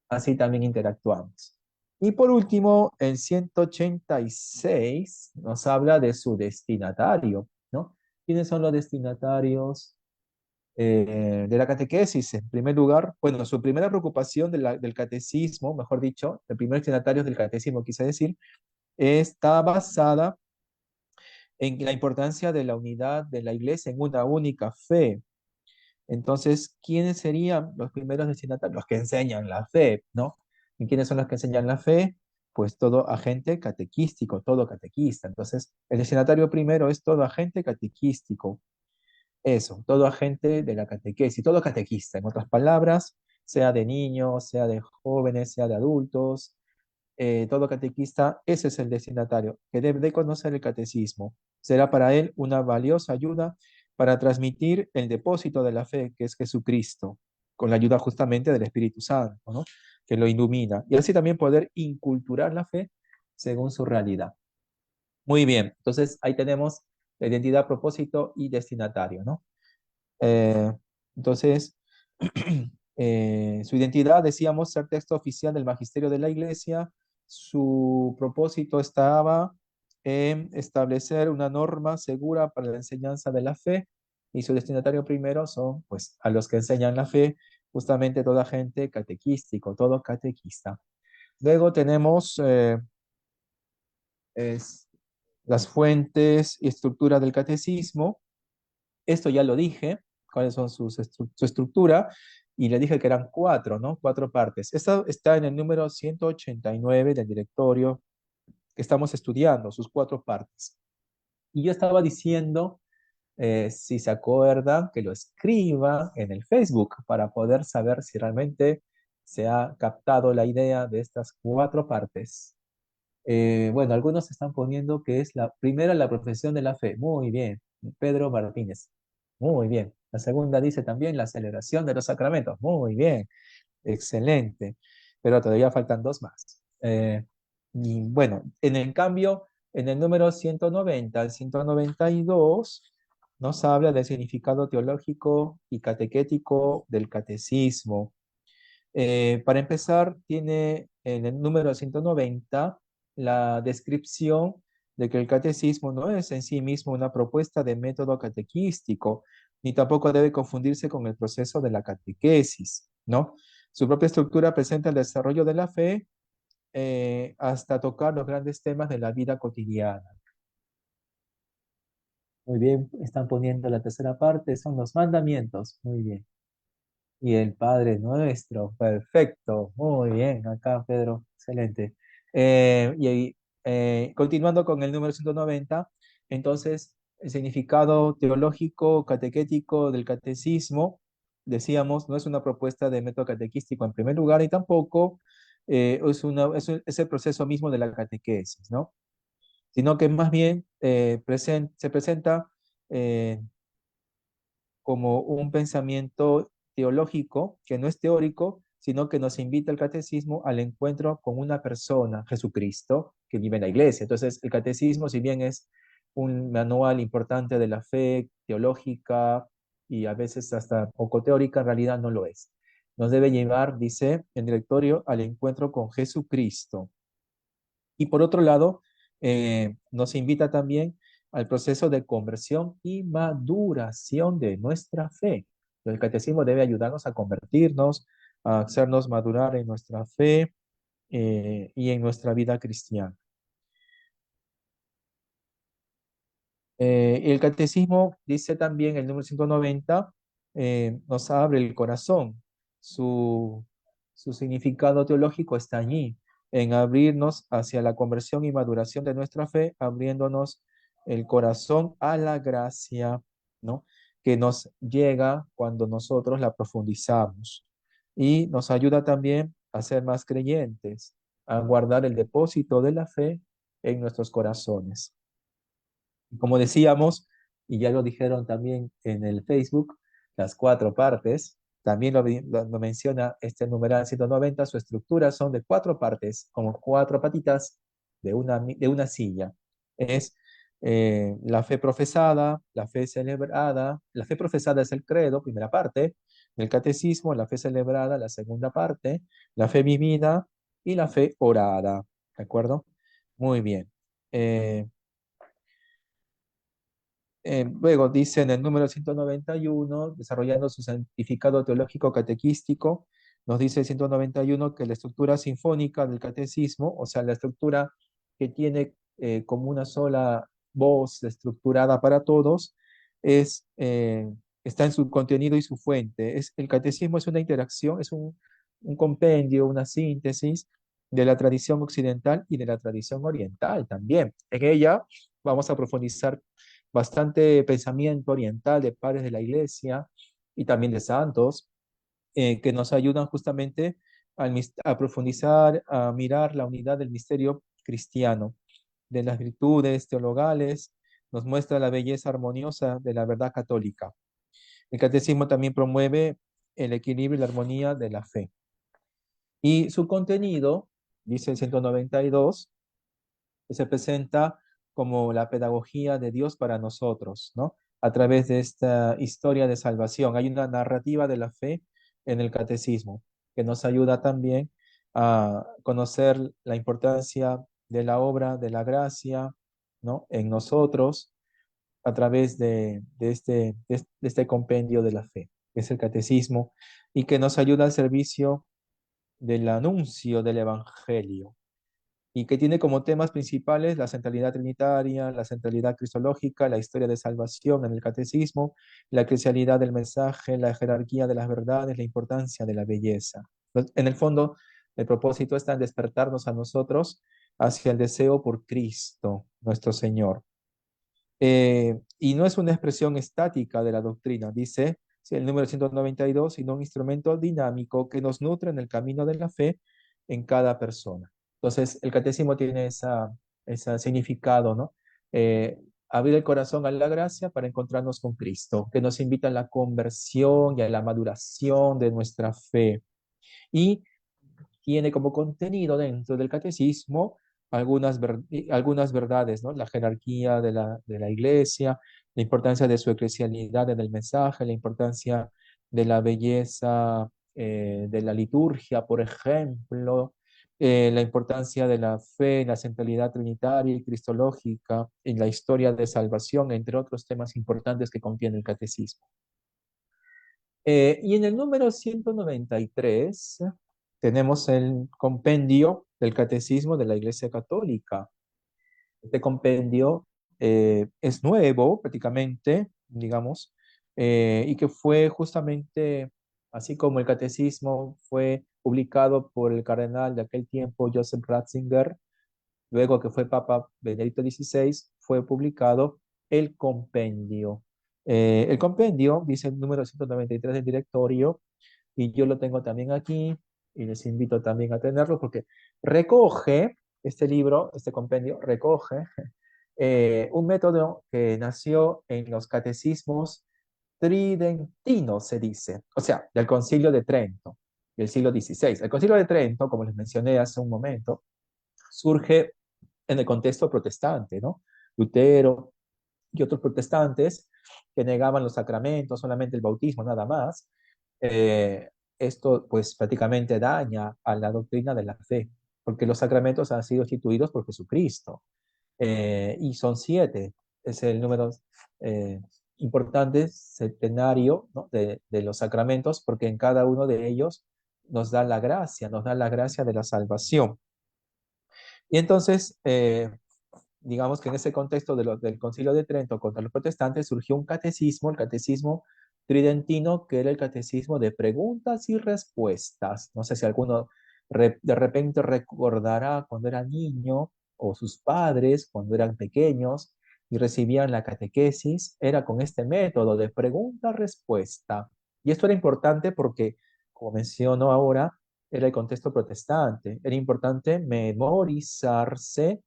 Así también interactuamos. Y por último, el 186 nos habla de su destinatario, ¿no? ¿Quiénes son los destinatarios de la catequesis? En primer lugar, bueno, su primera preocupación del catecismo, mejor dicho, el primer destinatario del catecismo, quise decir, está basada en la importancia de la unidad de la iglesia en una única fe. Entonces, ¿quiénes serían los primeros destinatarios? Los que enseñan la fe, ¿no? ¿Y quiénes son los que enseñan la fe? pues todo agente catequístico, todo catequista. Entonces, el destinatario primero es todo agente catequístico. Eso, todo agente de la catequesis, todo catequista, en otras palabras, sea de niños, sea de jóvenes, sea de adultos, todo catequista, ese es el destinatario, que debe de conocer el catecismo. Será para él una valiosa ayuda para transmitir el depósito de la fe, que es Jesucristo, con la ayuda justamente del Espíritu Santo, ¿no? Que lo ilumina. Y así también poder inculturar la fe según su realidad. Muy bien, entonces ahí tenemos la identidad, propósito y destinatario, ¿no? Eh, entonces, su identidad, decíamos, ser texto oficial del magisterio de la Iglesia. Su propósito estaba en establecer una norma segura para la enseñanza de la fe. Y su destinatario primero son, pues, a los que enseñan la fe, justamente toda gente catequístico, todo catequista. Luego tenemos es, las fuentes y estructura del catecismo. Esto ya lo dije, cuáles son su estructura, y le dije que eran cuatro, ¿no? Cuatro partes. Esta está en el número 189 del directorio que estamos estudiando, sus cuatro partes. Y yo estaba diciendo, si se acuerdan, que lo escriba en el Facebook para poder saber si realmente se ha captado la idea de estas cuatro partes. Bueno, algunos están poniendo que es la primera, la profesión de la fe. Muy bien, Pedro Martínez. Muy bien. La segunda dice también la celebración de los sacramentos. Muy bien, excelente. Pero todavía faltan dos más. Y bueno, en el cambio, en el número 190 al 192 nos habla del significado teológico y catequético del catecismo. Para empezar, tiene en el número 190 la descripción de que el catecismo no es en sí mismo una propuesta de método catequístico, ni tampoco debe confundirse con el proceso de la catequesis, ¿no? Su propia estructura presenta el desarrollo de la fe hasta tocar los grandes temas de la vida cotidiana. Muy bien, están poniendo la tercera parte, son los mandamientos. Muy bien. Y el Padre Nuestro, perfecto, muy bien, acá Pedro, excelente. Continuando con el número 190, entonces el significado teológico, catequético del catecismo, decíamos, no es una propuesta de método catequístico en primer lugar y tampoco es el proceso mismo de la catequesis, ¿no? Sino que más bien se presenta eh, como un pensamiento teológico que no es teórico, sino que nos invita el catecismo al encuentro con una persona, Jesucristo, que vive en la iglesia. Entonces, el catecismo, si bien es un manual importante de la fe teológica y a veces hasta poco teórica, en realidad no lo es. Nos debe llevar, dice el directorio, al encuentro con Jesucristo. Y por otro lado, nos invita también al proceso de conversión y maduración de nuestra fe. El catecismo debe ayudarnos a convertirnos, a hacernos madurar en nuestra fe y en nuestra vida cristiana. El catecismo dice también, el número 190, nos abre el corazón. Su, su significado teológico está allí, en abrirnos hacia la conversión y maduración de nuestra fe, abriéndonos el corazón a la gracia, ¿no? Que nos llega cuando nosotros la profundizamos. Y nos ayuda también a ser más creyentes, a guardar el depósito de la fe en nuestros corazones. Como decíamos, y ya lo dijeron también en el Facebook, las cuatro partes, también lo menciona este numeral 190, su estructura son de cuatro partes, como cuatro patitas de una silla. Es la fe profesada, la fe celebrada, la fe profesada es el credo, primera parte, el catecismo, la fe celebrada, la segunda parte, la fe vivida y la fe orada, ¿de acuerdo? Muy bien. Luego dice en el número 191, desarrollando su santificado teológico catequístico, nos dice el 191 que la estructura sinfónica del catecismo, o sea, la estructura que tiene como una sola voz estructurada para todos, está en su contenido y su fuente. El catecismo es una interacción, es un compendio, una síntesis de la tradición occidental y de la tradición oriental también. En ella vamos a profundizar bastante pensamiento oriental de padres de la iglesia y también de santos, que nos ayudan justamente a profundizar, a mirar la unidad del misterio cristiano, de las virtudes teologales, nos muestra la belleza armoniosa de la verdad católica. El catecismo también promueve el equilibrio y la armonía de la fe. Y su contenido, dice el 192, se presenta como la pedagogía de Dios para nosotros, ¿no? A través de esta historia de salvación. Hay una narrativa de la fe en el catecismo que nos ayuda también a conocer la importancia de la obra de la gracia, ¿no? En nosotros a través de este compendio de la fe, que es el catecismo, y que nos ayuda al servicio del anuncio del Evangelio y que tiene como temas principales la centralidad trinitaria, la centralidad cristológica, la historia de salvación en el catecismo, la cristianidad del mensaje, la jerarquía de las verdades, la importancia de la belleza. Entonces, en el fondo, el propósito está en despertarnos a nosotros hacia el deseo por Cristo, nuestro Señor. Y no es una expresión estática de la doctrina, dice sí, el número 192, sino un instrumento dinámico que nos nutre en el camino de la fe en cada persona. Entonces, el catecismo tiene ese significado, ¿no? Abrir el corazón a la gracia para encontrarnos con Cristo, que nos invita a la conversión y a la maduración de nuestra fe. Y tiene como contenido dentro del catecismo algunas verdades, ¿no? La jerarquía de la iglesia, la importancia de su eclesialidad en el mensaje, la importancia de la belleza de la liturgia, por ejemplo, la importancia de la fe, la centralidad trinitaria y cristológica en la historia de salvación, entre otros temas importantes que contiene el catecismo. Y en el número 193 tenemos el compendio del Catecismo de la Iglesia Católica. Este compendio es nuevo prácticamente, digamos, y que fue justamente, así como el Catecismo fue publicado por el cardenal de aquel tiempo, Joseph Ratzinger, luego que fue Papa Benedicto XVI, fue publicado el compendio. El compendio, dice el número 193 del directorio, y yo lo tengo también aquí, y les invito también a tenerlo, porque recoge, este libro, este compendio, recoge un método que nació en los catecismos tridentinos, se dice, o sea, del Concilio de Trento, del siglo XVI. El Concilio de Trento, como les mencioné hace un momento, surge en el contexto protestante, ¿no? Lutero y otros protestantes que negaban los sacramentos, solamente el bautismo, nada más. Esto pues prácticamente daña a la doctrina de la fe, porque los sacramentos han sido instituidos por Jesucristo, y son 7, es el número eh, importante, centenario, ¿no? de los sacramentos, porque en cada uno de ellos nos da la gracia de la salvación. Y entonces, digamos que en ese contexto del Concilio de Trento contra los protestantes surgió un catecismo, el catecismo tridentino, que era el catecismo de preguntas y respuestas. No sé si alguno de repente recordará cuando era niño o sus padres cuando eran pequeños y recibían la catequesis, era con este método de pregunta-respuesta. Y esto era importante porque, como menciono ahora, era el contexto protestante. Era importante memorizarse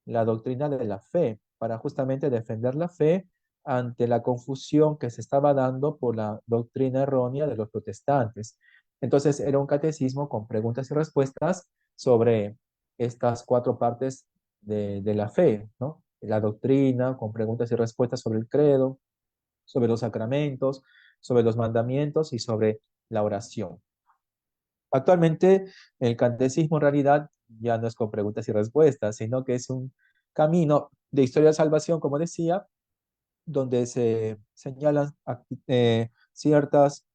la doctrina de la fe para justamente defender la fe ante la confusión que se estaba dando por la doctrina errónea de los protestantes. Entonces era un catecismo con preguntas y respuestas sobre estas 4 partes de la fe, ¿no? La doctrina, con preguntas y respuestas sobre el credo, sobre los sacramentos, sobre los mandamientos y sobre la oración. Actualmente el catecismo en realidad ya no es con preguntas y respuestas, sino que es un camino de historia de salvación, como decía, donde se señalan ciertos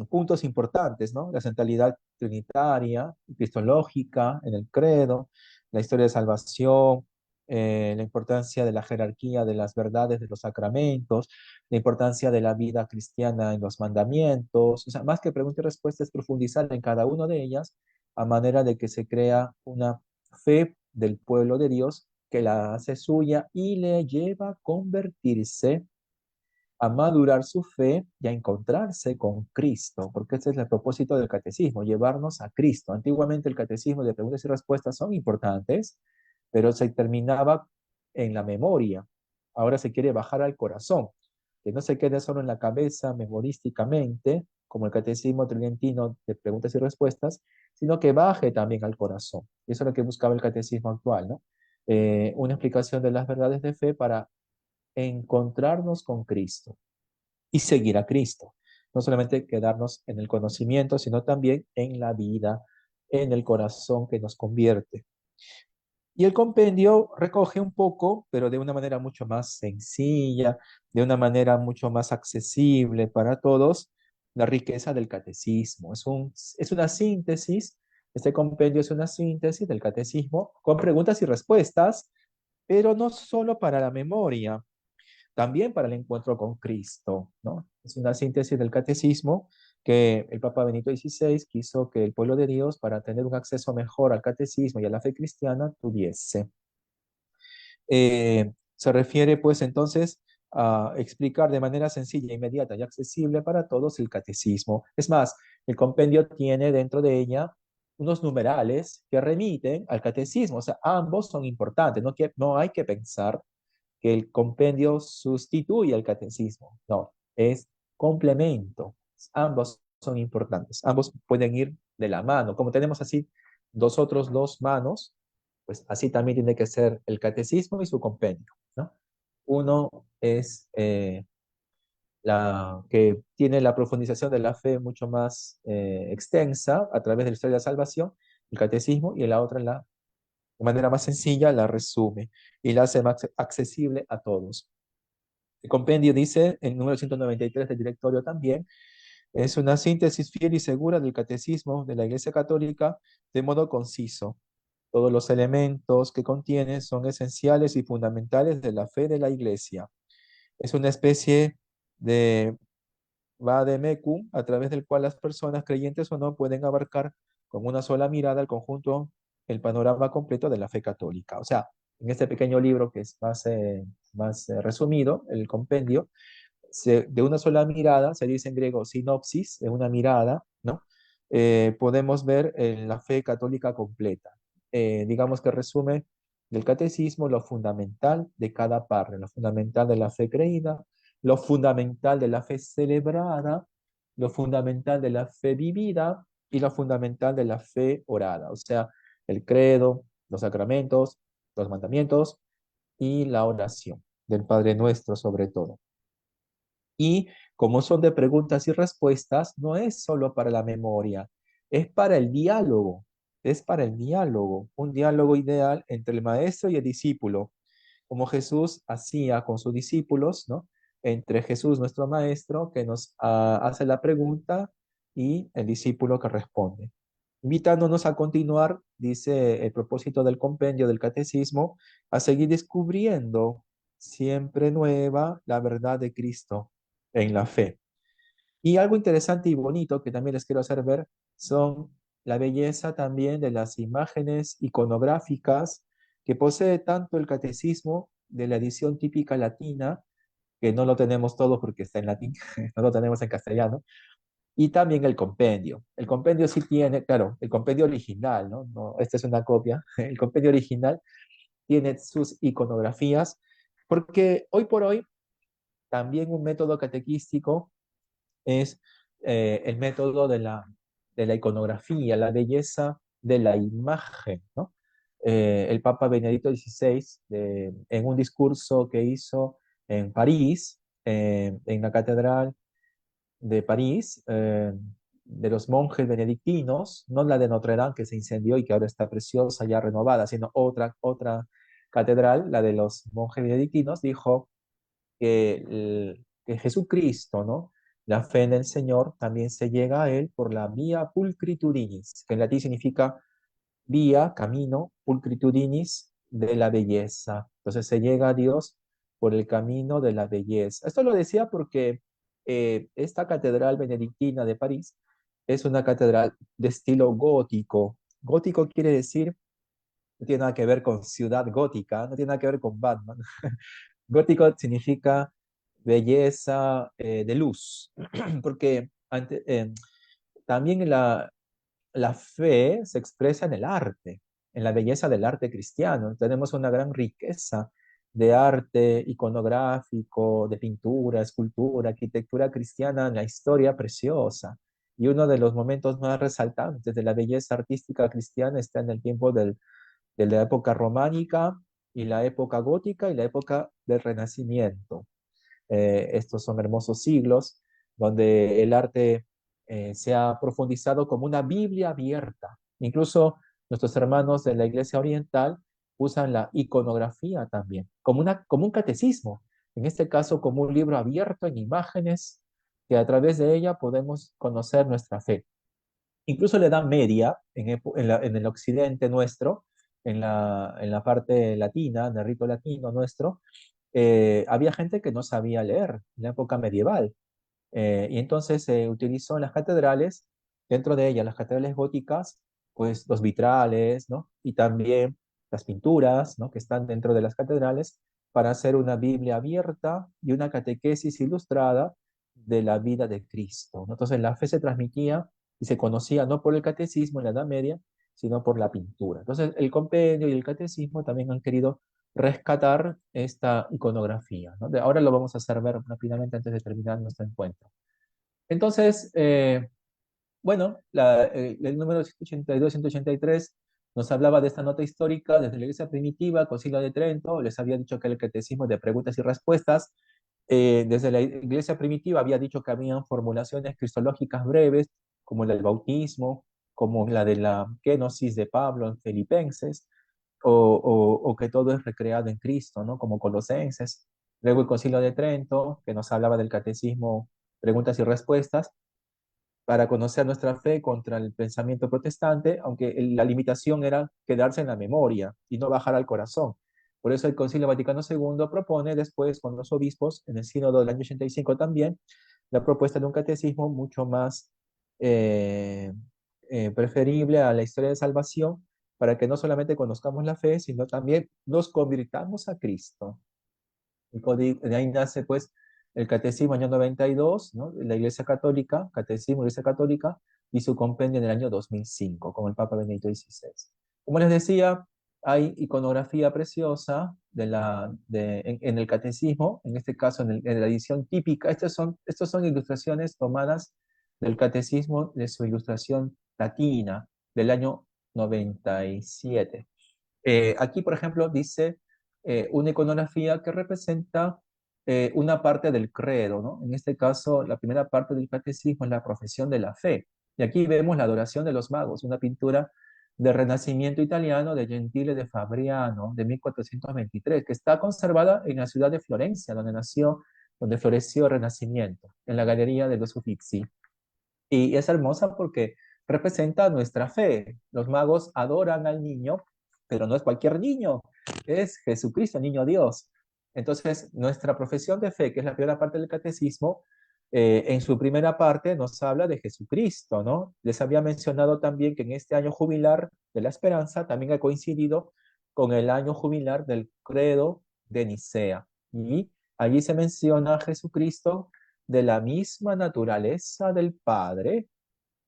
puntos importantes, ¿no? La centralidad trinitaria, cristológica en el credo, la historia de salvación, la importancia de la jerarquía de las verdades de los sacramentos, la importancia de la vida cristiana en los mandamientos, o sea, más que preguntas y respuestas, profundizar en cada una de ellas a manera de que se crea una fe del pueblo de Dios que la hace suya y le lleva a convertirse, a madurar su fe y a encontrarse con Cristo, porque ese es el propósito del catecismo, llevarnos a Cristo. Antiguamente el catecismo de preguntas y respuestas son importantes, pero se terminaba en la memoria. Ahora se quiere bajar al corazón, que no se quede solo en la cabeza memorísticamente, como el catecismo tridentino de preguntas y respuestas, sino que baje también al corazón. Y eso es lo que buscaba el catecismo actual, ¿no? Una explicación de las verdades de fe para encontrarnos con Cristo y seguir a Cristo. No solamente quedarnos en el conocimiento, sino también en la vida, en el corazón que nos convierte. Y el compendio recoge un poco, pero de una manera mucho más sencilla, de una manera mucho más accesible para todos, la riqueza del catecismo. Es una síntesis, este compendio es una síntesis del catecismo con preguntas y respuestas, pero no solo para la memoria, también para el encuentro con Cristo, ¿no? Es una síntesis del catecismo que el Papa Benito XVI quiso que el pueblo de Dios, para tener un acceso mejor al catecismo y a la fe cristiana, tuviese. Se refiere pues entonces a explicar de manera sencilla, inmediata y accesible para todos el catecismo. Es más, el compendio tiene dentro de ella unos numerales que remiten al catecismo, o sea, ambos son importantes, no hay que pensar que el compendio sustituye al catecismo. No, es complemento. Ambos son importantes. Ambos pueden ir de la mano. Como tenemos así dos manos, pues así también tiene que ser el catecismo y su compendio, ¿no? Uno es la que tiene la profundización de la fe mucho más extensa a través de la historia de la salvación, el catecismo, y la otra de manera más sencilla la resume y la hace más accesible a todos. El compendio dice, el número 193 del directorio también, es una síntesis fiel y segura del catecismo de la Iglesia Católica de modo conciso. Todos los elementos que contiene son esenciales y fundamentales de la fe de la Iglesia. Es una especie de vademecum a través del cual las personas, creyentes o no, pueden abarcar con una sola mirada el conjunto, el panorama completo de la fe católica. O sea, en este pequeño libro que es más resumido, el compendio, de una sola mirada, se dice en griego sinopsis, de una mirada, ¿no? Podemos ver la fe católica completa. Digamos que resume del catecismo lo fundamental de cada parte, lo fundamental de la fe creída, lo fundamental de la fe celebrada, lo fundamental de la fe vivida y lo fundamental de la fe orada, o sea, el credo, los sacramentos, los mandamientos y la oración del Padre Nuestro sobre todo. Y como son de preguntas y respuestas, no es solo para la memoria, es para el diálogo, es para el diálogo, un diálogo ideal entre el maestro y el discípulo, como Jesús hacía con sus discípulos, ¿no? Entre Jesús, nuestro maestro, que nos hace la pregunta y el discípulo que responde. Invitándonos a continuar, dice el propósito del compendio del catecismo, a seguir descubriendo siempre nueva la verdad de Cristo en la fe. Y algo interesante y bonito que también les quiero hacer ver son la belleza también de las imágenes iconográficas que posee tanto el catecismo de la edición típica latina, que no lo tenemos todo porque está en latín, no lo tenemos en castellano, y también el compendio. El compendio sí tiene, claro, el compendio original, ¿no? No, esta es una copia. El compendio original tiene sus iconografías, porque hoy por hoy también un método catequístico es el método de la iconografía, la belleza de la imagen, ¿no? El Papa Benedicto XVI, en un discurso que hizo en París, en la Catedral de París, de los monjes benedictinos, no la de Notre Dame que se incendió y que ahora está preciosa, ya renovada, sino otra catedral, la de los monjes benedictinos, dijo que Jesucristo, ¿no? La fe en el Señor también se llega a Él por la vía pulchritudinis, que en latín significa vía, camino, pulchritudinis, de la belleza. Entonces se llega a Dios por el camino de la belleza. Esto lo decía porque esta catedral benedictina de París es una catedral de estilo gótico, Gótico quiere decir, no tiene nada que ver con ciudad gótica, no tiene nada que ver con Batman. Gótico significa belleza de luz, porque también la fe se expresa en el arte, en la belleza del arte cristiano. Tenemos una gran riqueza de arte iconográfico, de pintura, escultura, arquitectura cristiana en la historia preciosa. Y uno de los momentos más resaltantes de la belleza artística cristiana está en el tiempo de la época románica y la época gótica y la época del Renacimiento. Estos son hermosos siglos donde el arte se ha profundizado como una Biblia abierta. Incluso nuestros hermanos de la Iglesia Oriental usan la iconografía también, como un catecismo, en este caso como un libro abierto en imágenes que a través de ella podemos conocer nuestra fe. Incluso la Edad Media, en el occidente nuestro, en la parte latina, en el rito latino nuestro, había gente que no sabía leer en la época medieval. Y entonces se utilizó en las catedrales, dentro de ellas las catedrales góticas, pues los vitrales, ¿no? Y también las pinturas, ¿no? Que están dentro de las catedrales, para hacer una Biblia abierta y una catequesis ilustrada de la vida de Cristo, ¿no? Entonces la fe se transmitía y se conocía no por el catecismo en la Edad Media, sino por la pintura. Entonces el compendio y el catecismo también han querido rescatar esta iconografía, ¿no? Ahora lo vamos a hacer ver rápidamente antes de terminar nuestro encuentro. Entonces, bueno, el número 182-183 nos hablaba de esta nota histórica desde la Iglesia primitiva, Concilio de Trento. Les había dicho que el catecismo de preguntas y respuestas, desde la Iglesia primitiva había dicho que habían formulaciones cristológicas breves, como la del bautismo, como la de la kenosis de Pablo en Filipenses, o que todo es recreado en Cristo, ¿no? Como Colosenses. Luego el Concilio de Trento, que nos hablaba del catecismo, preguntas y respuestas, para conocer nuestra fe contra el pensamiento protestante, aunque la limitación era quedarse en la memoria y no bajar al corazón. Por eso el Concilio Vaticano II propone después con los obispos, en el sínodo del año 85 también, la propuesta de un catecismo mucho más eh, preferible a la historia de salvación, para que no solamente conozcamos la fe, sino también nos convirtamos a Cristo. De ahí nace pues el Catecismo año 92, ¿no? La Iglesia Católica, Catecismo Iglesia Católica, y su compendio en el año 2005 con el Papa Benedicto XVI. Como les decía, hay iconografía preciosa en el Catecismo, en este caso en la edición típica. Estos son ilustraciones tomadas del Catecismo de su ilustración latina del año 97. Aquí, por ejemplo, dice una iconografía que representa una parte del credo, ¿no? En este caso, la primera parte del catecismo es la profesión de la fe. Y aquí vemos la adoración de los magos, una pintura de Renacimiento italiano de Gentile de Fabriano, de 1423, que está conservada en la ciudad de Florencia, donde floreció el Renacimiento, en la Galería de los Uffizi. Y es hermosa porque representa nuestra fe. Los magos adoran al niño, pero no es cualquier niño, es Jesucristo, niño Dios. Entonces, nuestra profesión de fe, que es la primera parte del catecismo, en su primera parte nos habla de Jesucristo, ¿no? Les había mencionado también que en este año jubilar de la esperanza también ha coincidido con el año jubilar del credo de Nicea. Y allí se menciona a Jesucristo de la misma naturaleza del Padre,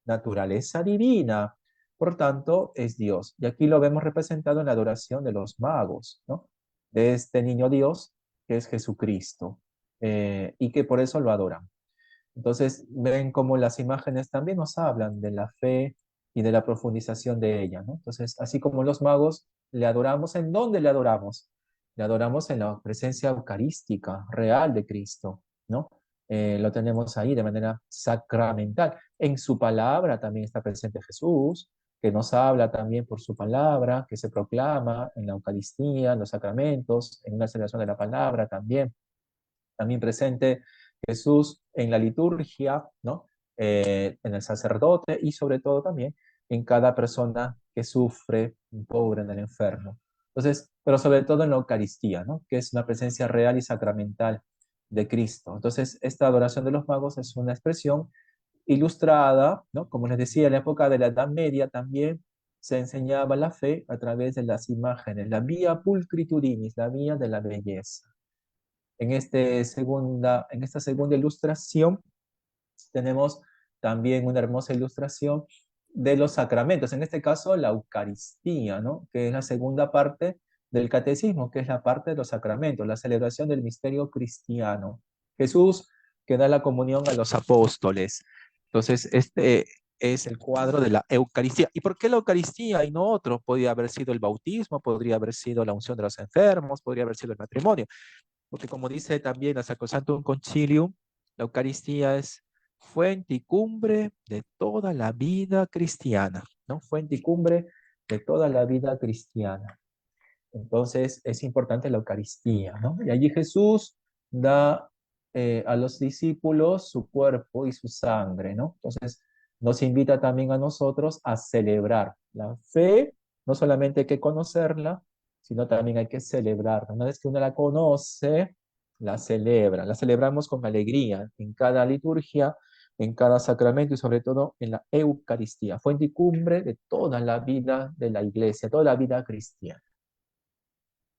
naturaleza divina. Por tanto, es Dios. Y aquí lo vemos representado en la adoración de los magos, ¿no? De este niño Dios, que es Jesucristo, y que por eso lo adoran. Entonces, ven cómo las imágenes también nos hablan de la fe y de la profundización de ella, ¿no? Entonces, así como los magos, le adoramos. ¿En dónde le adoramos? Le adoramos en la presencia eucarística, real de Cristo, ¿no? Lo tenemos ahí de manera sacramental. En su palabra también está presente Jesús, que nos habla también por su palabra, que se proclama en la Eucaristía, en los sacramentos, en una celebración de la palabra también. También presente Jesús en la liturgia, ¿no? En el sacerdote y sobre todo también en cada persona que sufre, un pobre, en el enfermo. Entonces, pero sobre todo en la Eucaristía, ¿no? Que es una presencia real y sacramental de Cristo. Entonces, esta adoración de los magos es una expresión ilustrada, ¿no? Como les decía, en la época de la Edad Media también se enseñaba la fe a través de las imágenes, la vía pulchritudinis, la vía de la belleza. En esta segunda ilustración tenemos también una hermosa ilustración de los sacramentos, en este caso la Eucaristía, ¿no? Que es la segunda parte del catecismo, que es la parte de los sacramentos, la celebración del misterio cristiano. Jesús que da la comunión a los apóstoles. Entonces, este es el cuadro de la Eucaristía. ¿Y por qué la Eucaristía y no otro? Podría haber sido el bautismo, podría haber sido la unción de los enfermos, podría haber sido el matrimonio. Porque como dice también la Sacrosanctum Concilium, la Eucaristía es fuente y cumbre de toda la vida cristiana, ¿no? Fuente y cumbre de toda la vida cristiana. Entonces es importante la Eucaristía, ¿no? Y allí Jesús da a los discípulos su cuerpo y su sangre, ¿no? Entonces nos invita también a nosotros a celebrar la fe, no solamente hay que conocerla, sino también hay que celebrarla. Una vez que uno la conoce, la celebra, la celebramos con alegría en cada liturgia, en cada sacramento y sobre todo en la Eucaristía, fuente y cumbre de toda la vida de la iglesia, toda la vida cristiana.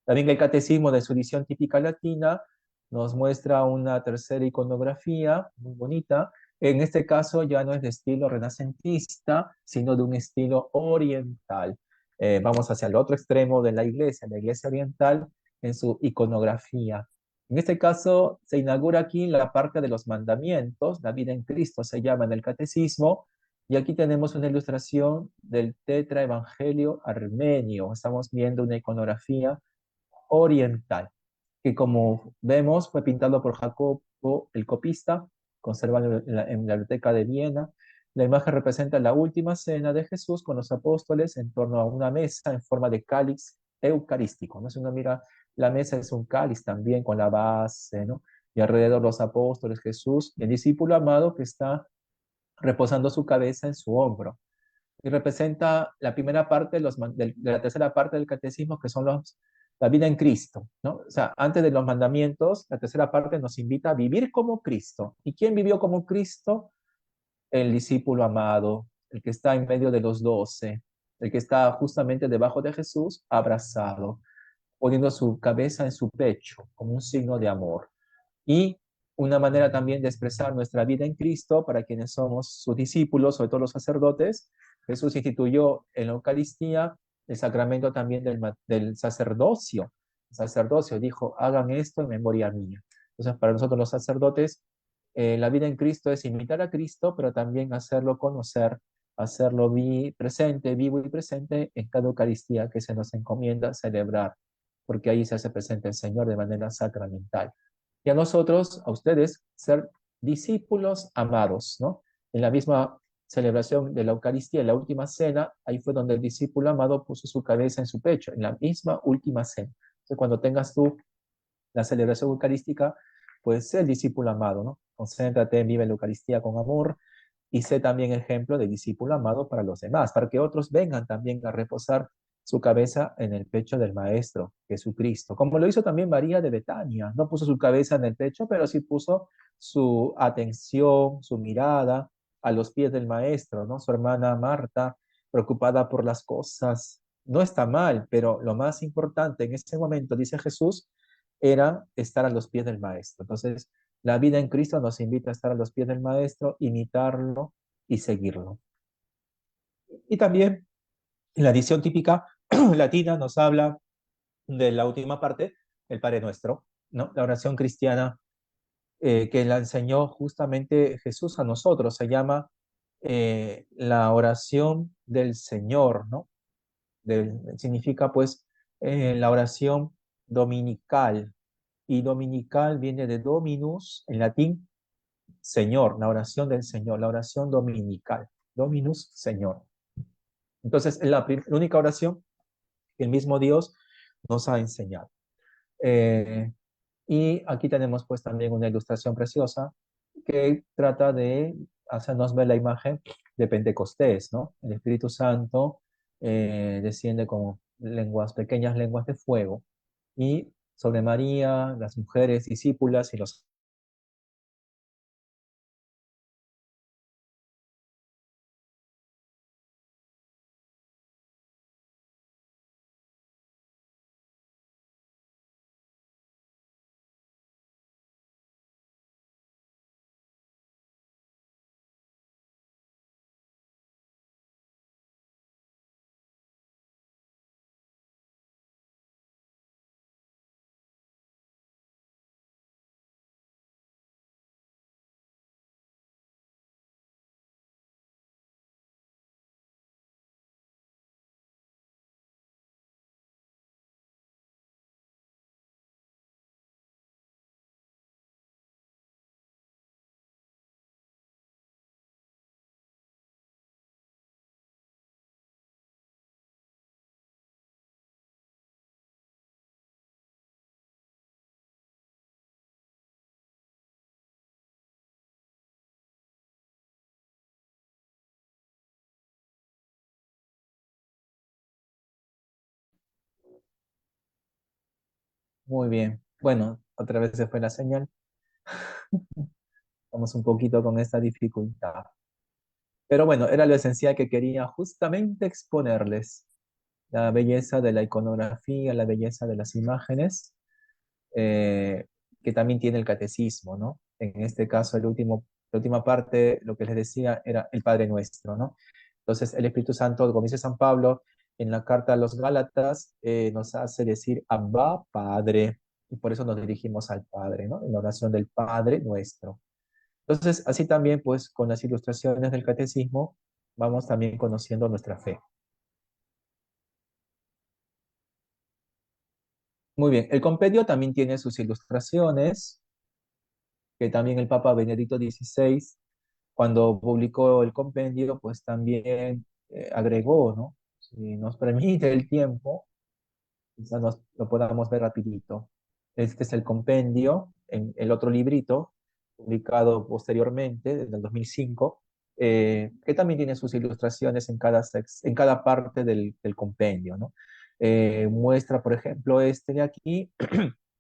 También el catecismo de su edición típica latina nos muestra una tercera iconografía muy bonita. En este caso ya no es de estilo renacentista, sino de un estilo oriental. Vamos hacia el otro extremo de la iglesia oriental en su iconografía. En este caso se inaugura aquí la parte de los mandamientos, la vida en Cristo se llama en el catecismo, y aquí tenemos una ilustración del tetraevangelio armenio. Estamos viendo una iconografía oriental, que como vemos fue pintado por Jacobo el copista, conservado en la Biblioteca de Viena. La imagen representa la última cena de Jesús con los apóstoles en torno a una mesa en forma de cáliz eucarístico, ¿no? Si uno mira, la mesa es un cáliz también con la base, ¿no? Y alrededor los apóstoles, Jesús, el discípulo amado que está reposando su cabeza en su hombro y representa la primera parte de la tercera parte del catecismo, que son la vida en Cristo, ¿no? O sea, antes de los mandamientos, la tercera parte nos invita a vivir como Cristo. ¿Y quién vivió como Cristo? El discípulo amado, el que está en medio de los 12, el que está justamente debajo de Jesús, abrazado, poniendo su cabeza en su pecho como un signo de amor. Y una manera también de expresar nuestra vida en Cristo para quienes somos sus discípulos, sobre todo los sacerdotes. Jesús instituyó en la Eucaristía el sacramento también del sacerdocio. El sacerdocio dijo, hagan esto en memoria mía. Entonces, para nosotros los sacerdotes, la vida en Cristo es imitar a Cristo, pero también hacerlo conocer, hacerlo presente, vivo y presente en cada Eucaristía que se nos encomienda celebrar, porque ahí se hace presente el Señor de manera sacramental. Y a nosotros, a ustedes, ser discípulos amados, ¿no? En la misma celebración de la Eucaristía, en la última cena, ahí fue donde el discípulo amado puso su cabeza en su pecho, en la misma última cena. Entonces, cuando tengas tú la celebración eucarística, pues sé el discípulo amado, ¿no? Concéntrate, vive la Eucaristía con amor y sé también ejemplo de discípulo amado para los demás, para que otros vengan también a reposar su cabeza en el pecho del Maestro, Jesucristo, como lo hizo también María de Betania. No puso su cabeza en el pecho, pero sí puso su atención, su mirada a los pies del Maestro, ¿no? Su hermana Marta, preocupada por las cosas. No está mal, pero lo más importante en ese momento, dice Jesús, era estar a los pies del Maestro. Entonces, la vida en Cristo nos invita a estar a los pies del Maestro, imitarlo y seguirlo. Y también la edición típica latina nos habla de la última parte, el Padre Nuestro, ¿no? La oración cristiana que la enseñó justamente Jesús a nosotros, se llama la oración del Señor, ¿no? Significa pues la oración dominical, y dominical viene de dominus, en latín, Señor, la oración del Señor, la oración dominical, dominus, Señor. Entonces, es la única oración que el mismo Dios nos ha enseñado. Eh, y aquí tenemos pues también una ilustración preciosa que trata de hacernos ver la imagen de Pentecostés, ¿no? El Espíritu Santo desciende como lenguas, pequeñas lenguas de fuego, y sobre María, las mujeres discípulas y los Muy bien. Bueno, otra vez se fue la señal. Vamos un poquito con esta dificultad. Pero bueno, era lo esencial que quería justamente exponerles. La belleza de la iconografía, la belleza de las imágenes, eh, que también tiene el catecismo, ¿no? En este caso, la última parte, lo que les decía, era el Padre Nuestro, ¿no? Entonces, el Espíritu Santo, como dice San Pablo, en la carta a los Gálatas, nos hace decir Abba, Padre, y por eso nos dirigimos al Padre, ¿no? En la oración del Padre Nuestro. Entonces, así también, pues, con las ilustraciones del catecismo, vamos también conociendo nuestra fe. Muy bien, el compendio también tiene sus ilustraciones, que también el Papa Benedicto XVI, cuando publicó el compendio, pues también agregó, ¿no? Si nos permite el tiempo, quizás lo podamos ver rapidito. Este es el compendio, en el otro librito, publicado posteriormente, en el 2005, que también tiene sus ilustraciones en cada parte del compendio, ¿no? Muestra, por ejemplo, este de aquí,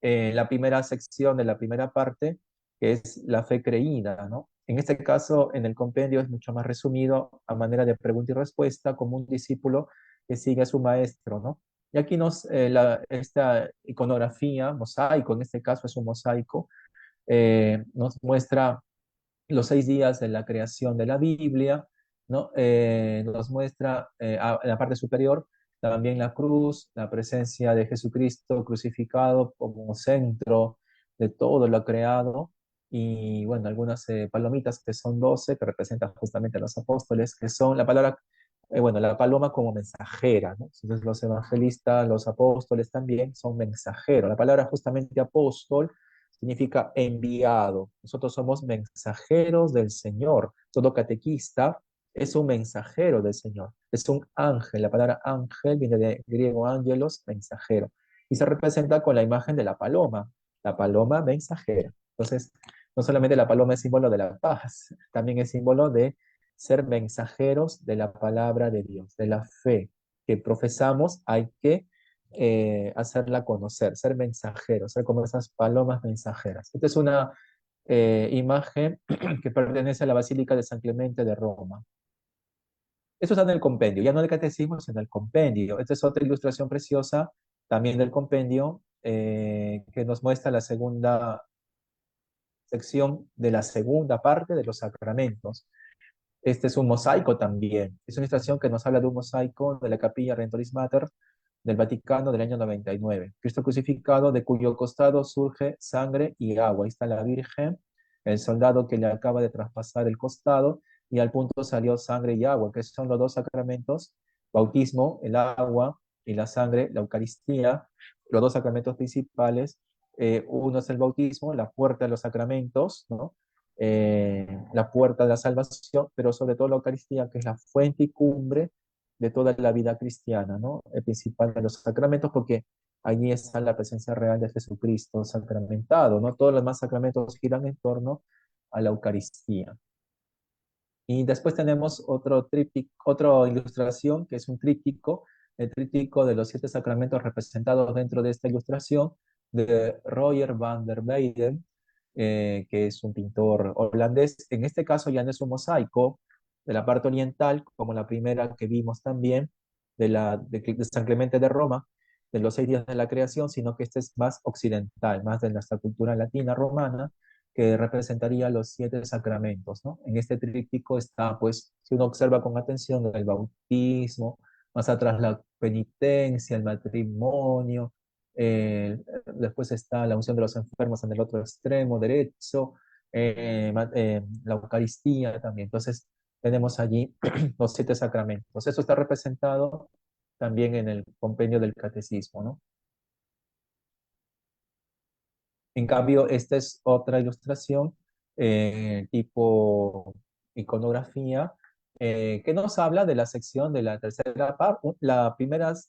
la primera sección de la primera parte, que es la fe creída, ¿no? En este caso, en el compendio es mucho más resumido a manera de pregunta y respuesta, como un discípulo que sigue a su maestro, ¿no? Y aquí esta iconografía, mosaico, en este caso es un mosaico, nos muestra los 6 días de la creación de la Biblia, ¿no? Nos muestra en la parte superior también la cruz, la presencia de Jesucristo crucificado como centro de todo lo creado, y bueno, algunas palomitas que son 12, que representan justamente a los apóstoles, que son la palabra, bueno, la paloma como mensajera, ¿no? Entonces los evangelistas, los apóstoles también son mensajeros. La palabra justamente apóstol significa enviado. Nosotros somos mensajeros del Señor. Todo catequista es un mensajero del Señor. Es un ángel. La palabra ángel viene de griego ángelos, mensajero. Y se representa con la imagen de la paloma mensajera. Entonces, no solamente la paloma es símbolo de la paz, también es símbolo de ser mensajeros de la palabra de Dios, de la fe que profesamos. Hay que hacerla conocer, ser mensajeros, ser como esas palomas mensajeras. Esta es una imagen que pertenece a la Basílica de San Clemente de Roma. Eso está en el compendio, ya no del catecismo, sino en el compendio. Esta es otra ilustración preciosa también del compendio, que nos muestra la segunda sección de la segunda parte de los sacramentos. Este es un mosaico también. Es una ilustración que nos habla de un mosaico de la Capilla Redentoris Mater del Vaticano del año 99. Cristo crucificado, de cuyo costado surge sangre y agua. Ahí está la Virgen, el soldado que le acaba de traspasar el costado, y al punto salió sangre y agua, que son los dos sacramentos: bautismo, el agua, y la sangre, la Eucaristía, los dos sacramentos principales. Uno es el bautismo, la puerta de los sacramentos, ¿no? La puerta de la salvación, pero sobre todo la Eucaristía, que es la fuente y cumbre de toda la vida cristiana, ¿no? El principal de los sacramentos, porque allí está la presencia real de Jesucristo sacramentado, ¿no? Todos los demás sacramentos giran en torno a la Eucaristía. Y después tenemos otro tríptico, otra ilustración, que es un tríptico, el tríptico de los 7 sacramentos representados dentro de esta ilustración, de Roger van der Weyden, que es un pintor holandés. En este caso ya no es un mosaico de la parte oriental, como la primera que vimos también, de San Clemente de Roma, de los 6 días de la creación, sino que este es más occidental, más de nuestra cultura latina romana, que representaría los 7 sacramentos, ¿no? En este tríptico está, pues, si uno observa con atención, el bautismo, más atrás la penitencia, el matrimonio, después está la unción de los enfermos en el otro extremo derecho, la Eucaristía también. Entonces, tenemos allí los 7 sacramentos. Eso está representado también en el compendio del catecismo, ¿no? En cambio, esta es otra ilustración tipo iconografía, que nos habla de la sección de la tercera parte, la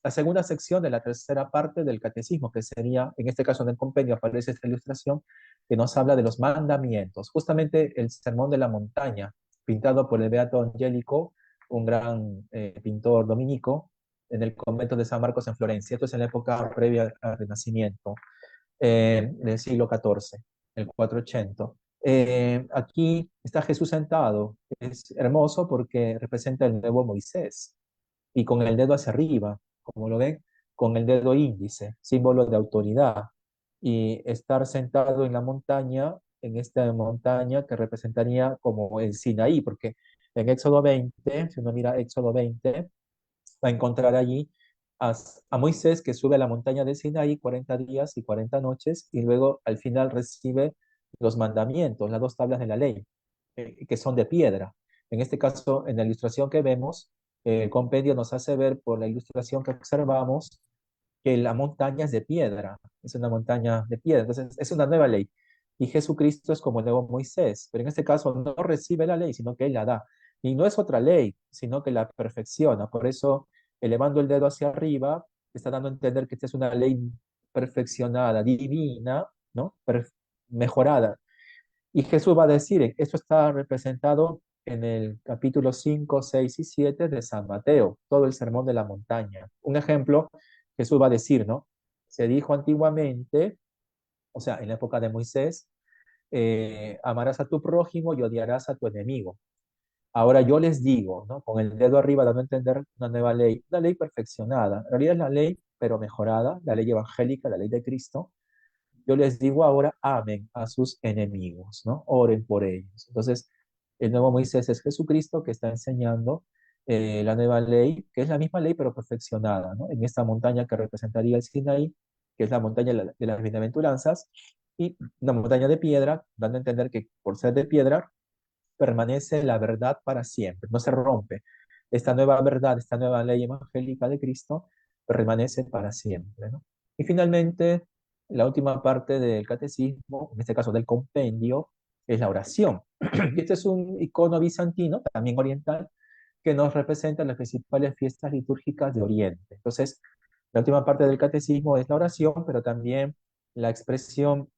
segunda sección de la tercera parte del catecismo, que sería, en este caso en el compendio aparece esta ilustración, que nos habla de los mandamientos, justamente el Sermón de la Montaña, pintado por el Beato Angélico, un gran pintor dominico, en el convento de San Marcos en Florencia. Esto es en la época previa al Renacimiento. del siglo XIV, el 480. Aquí está Jesús sentado. Es hermoso porque representa el nuevo Moisés y con el dedo hacia arriba, como lo ven, con el dedo índice, símbolo de autoridad. Y estar sentado en la montaña, en esta montaña que representaría como el Sinaí, porque en Éxodo 20, si uno mira Éxodo 20, va a encontrar allí a Moisés que sube a la montaña de Sinaí 40 días y 40 noches y luego al final recibe los mandamientos, las dos tablas de la ley, que son de piedra. En este caso, en la ilustración que vemos, el compendio nos hace ver por la ilustración que observamos que la montaña es de piedra, es una montaña de piedra, entonces es una nueva ley. Y Jesucristo es como el nuevo Moisés, pero en este caso no recibe la ley, sino que Él la da. Y no es otra ley, sino que la perfecciona. Por eso, elevando el dedo hacia arriba, está dando a entender que esta es una ley perfeccionada, divina, ¿no? Mejorada. Y Jesús va a decir, esto está representado en el capítulo 5, 6 y 7 de San Mateo, todo el sermón de la montaña. Un ejemplo, Jesús va a decir, ¿no? Se dijo antiguamente, o sea, en la época de Moisés, amarás a tu prójimo y odiarás a tu enemigo. Ahora yo les digo, ¿no? Con el dedo arriba dando a entender una ley perfeccionada. En realidad es la ley, pero mejorada, la ley evangélica, la ley de Cristo. Yo les digo ahora, amen a sus enemigos, ¿no? Oren por ellos. Entonces, el nuevo Moisés es Jesucristo que está enseñando la nueva ley, que es la misma ley pero perfeccionada, ¿no? En esta montaña que representaría el Sinaí, que es la montaña de las bienaventuranzas, y una montaña de piedra, dando a entender que por ser de piedra, permanece la verdad para siempre, no se rompe. Esta nueva verdad, esta nueva ley evangélica de Cristo permanece para siempre, ¿no? Y finalmente, la última parte del catecismo, en este caso del compendio, es la oración. Y este es un icono bizantino, también oriental, que nos representa las principales fiestas litúrgicas de Oriente. Entonces, la última parte del catecismo es la oración, pero también la expresión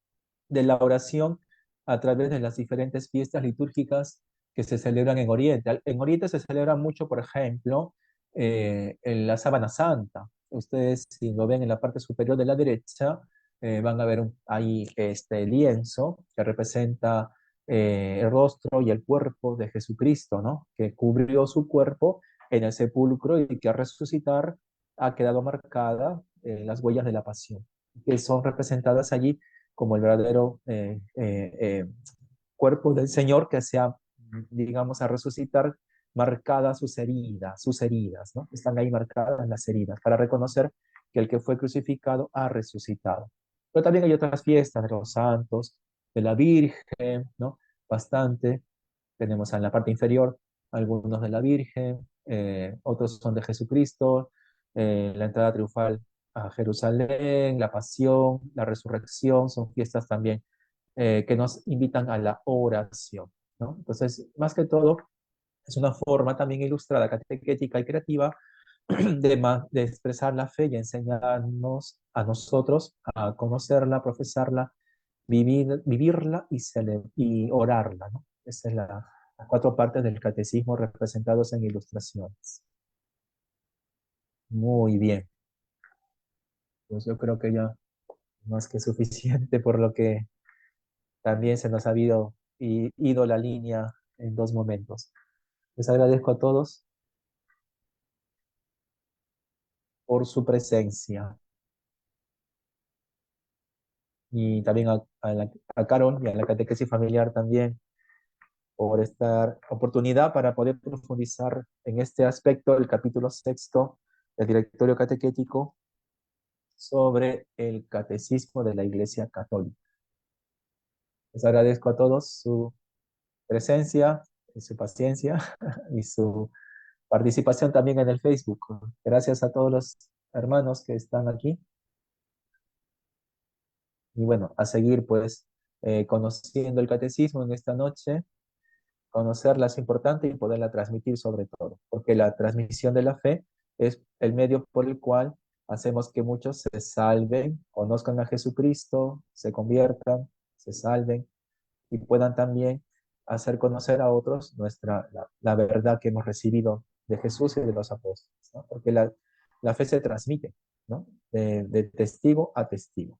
de la oración a través de las diferentes fiestas litúrgicas que se celebran en Oriente. En Oriente se celebra mucho, por ejemplo, en la Sábana Santa. Ustedes, si lo ven en la parte superior de la derecha, van a ver ahí este lienzo que representa el rostro y el cuerpo de Jesucristo, ¿no? Que cubrió su cuerpo en el sepulcro y que al resucitar ha quedado marcada las huellas de la pasión, que son representadas allí como el verdadero cuerpo del Señor que se ha, digamos, a resucitar marcadas sus heridas, ¿no? Están ahí marcadas las heridas para reconocer que el que fue crucificado ha resucitado. Pero también hay otras fiestas de los santos, de la Virgen, ¿no? Bastante. Tenemos en la parte inferior algunos de la Virgen, otros son de Jesucristo, la entrada triunfal a Jerusalén, la pasión, la resurrección, son fiestas también que nos invitan a la oración, ¿no? Entonces, más que todo, es una forma también ilustrada, catequética y creativa de expresar la fe y enseñarnos a nosotros a conocerla, profesarla, vivirla y orarla, ¿no? Esa es las cuatro partes del catecismo representados en ilustraciones. Muy bien. Pues yo creo que ya más que suficiente por lo que también se nos ha ido la línea en dos momentos. Les agradezco a todos por su presencia y también a Carol y a la catequesis familiar también por esta oportunidad para poder profundizar en este aspecto del capítulo sexto del Directorio Catequético sobre el catecismo de la Iglesia Católica. Les agradezco a todos su presencia y su paciencia y su participación también en el Facebook. Gracias a todos los hermanos que están aquí. Y bueno, a seguir pues conociendo el catecismo en esta noche, conocerla es importante y poderla transmitir sobre todo, porque la transmisión de la fe es el medio por el cual hacemos que muchos se salven, conozcan a Jesucristo, se conviertan, se salven y puedan también hacer conocer a otros la verdad que hemos recibido de Jesús y de los apóstoles, ¿no? Porque la fe se transmite, ¿no? De testigo a testigo.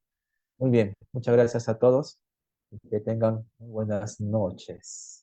Muy bien, muchas gracias a todos y que tengan buenas noches.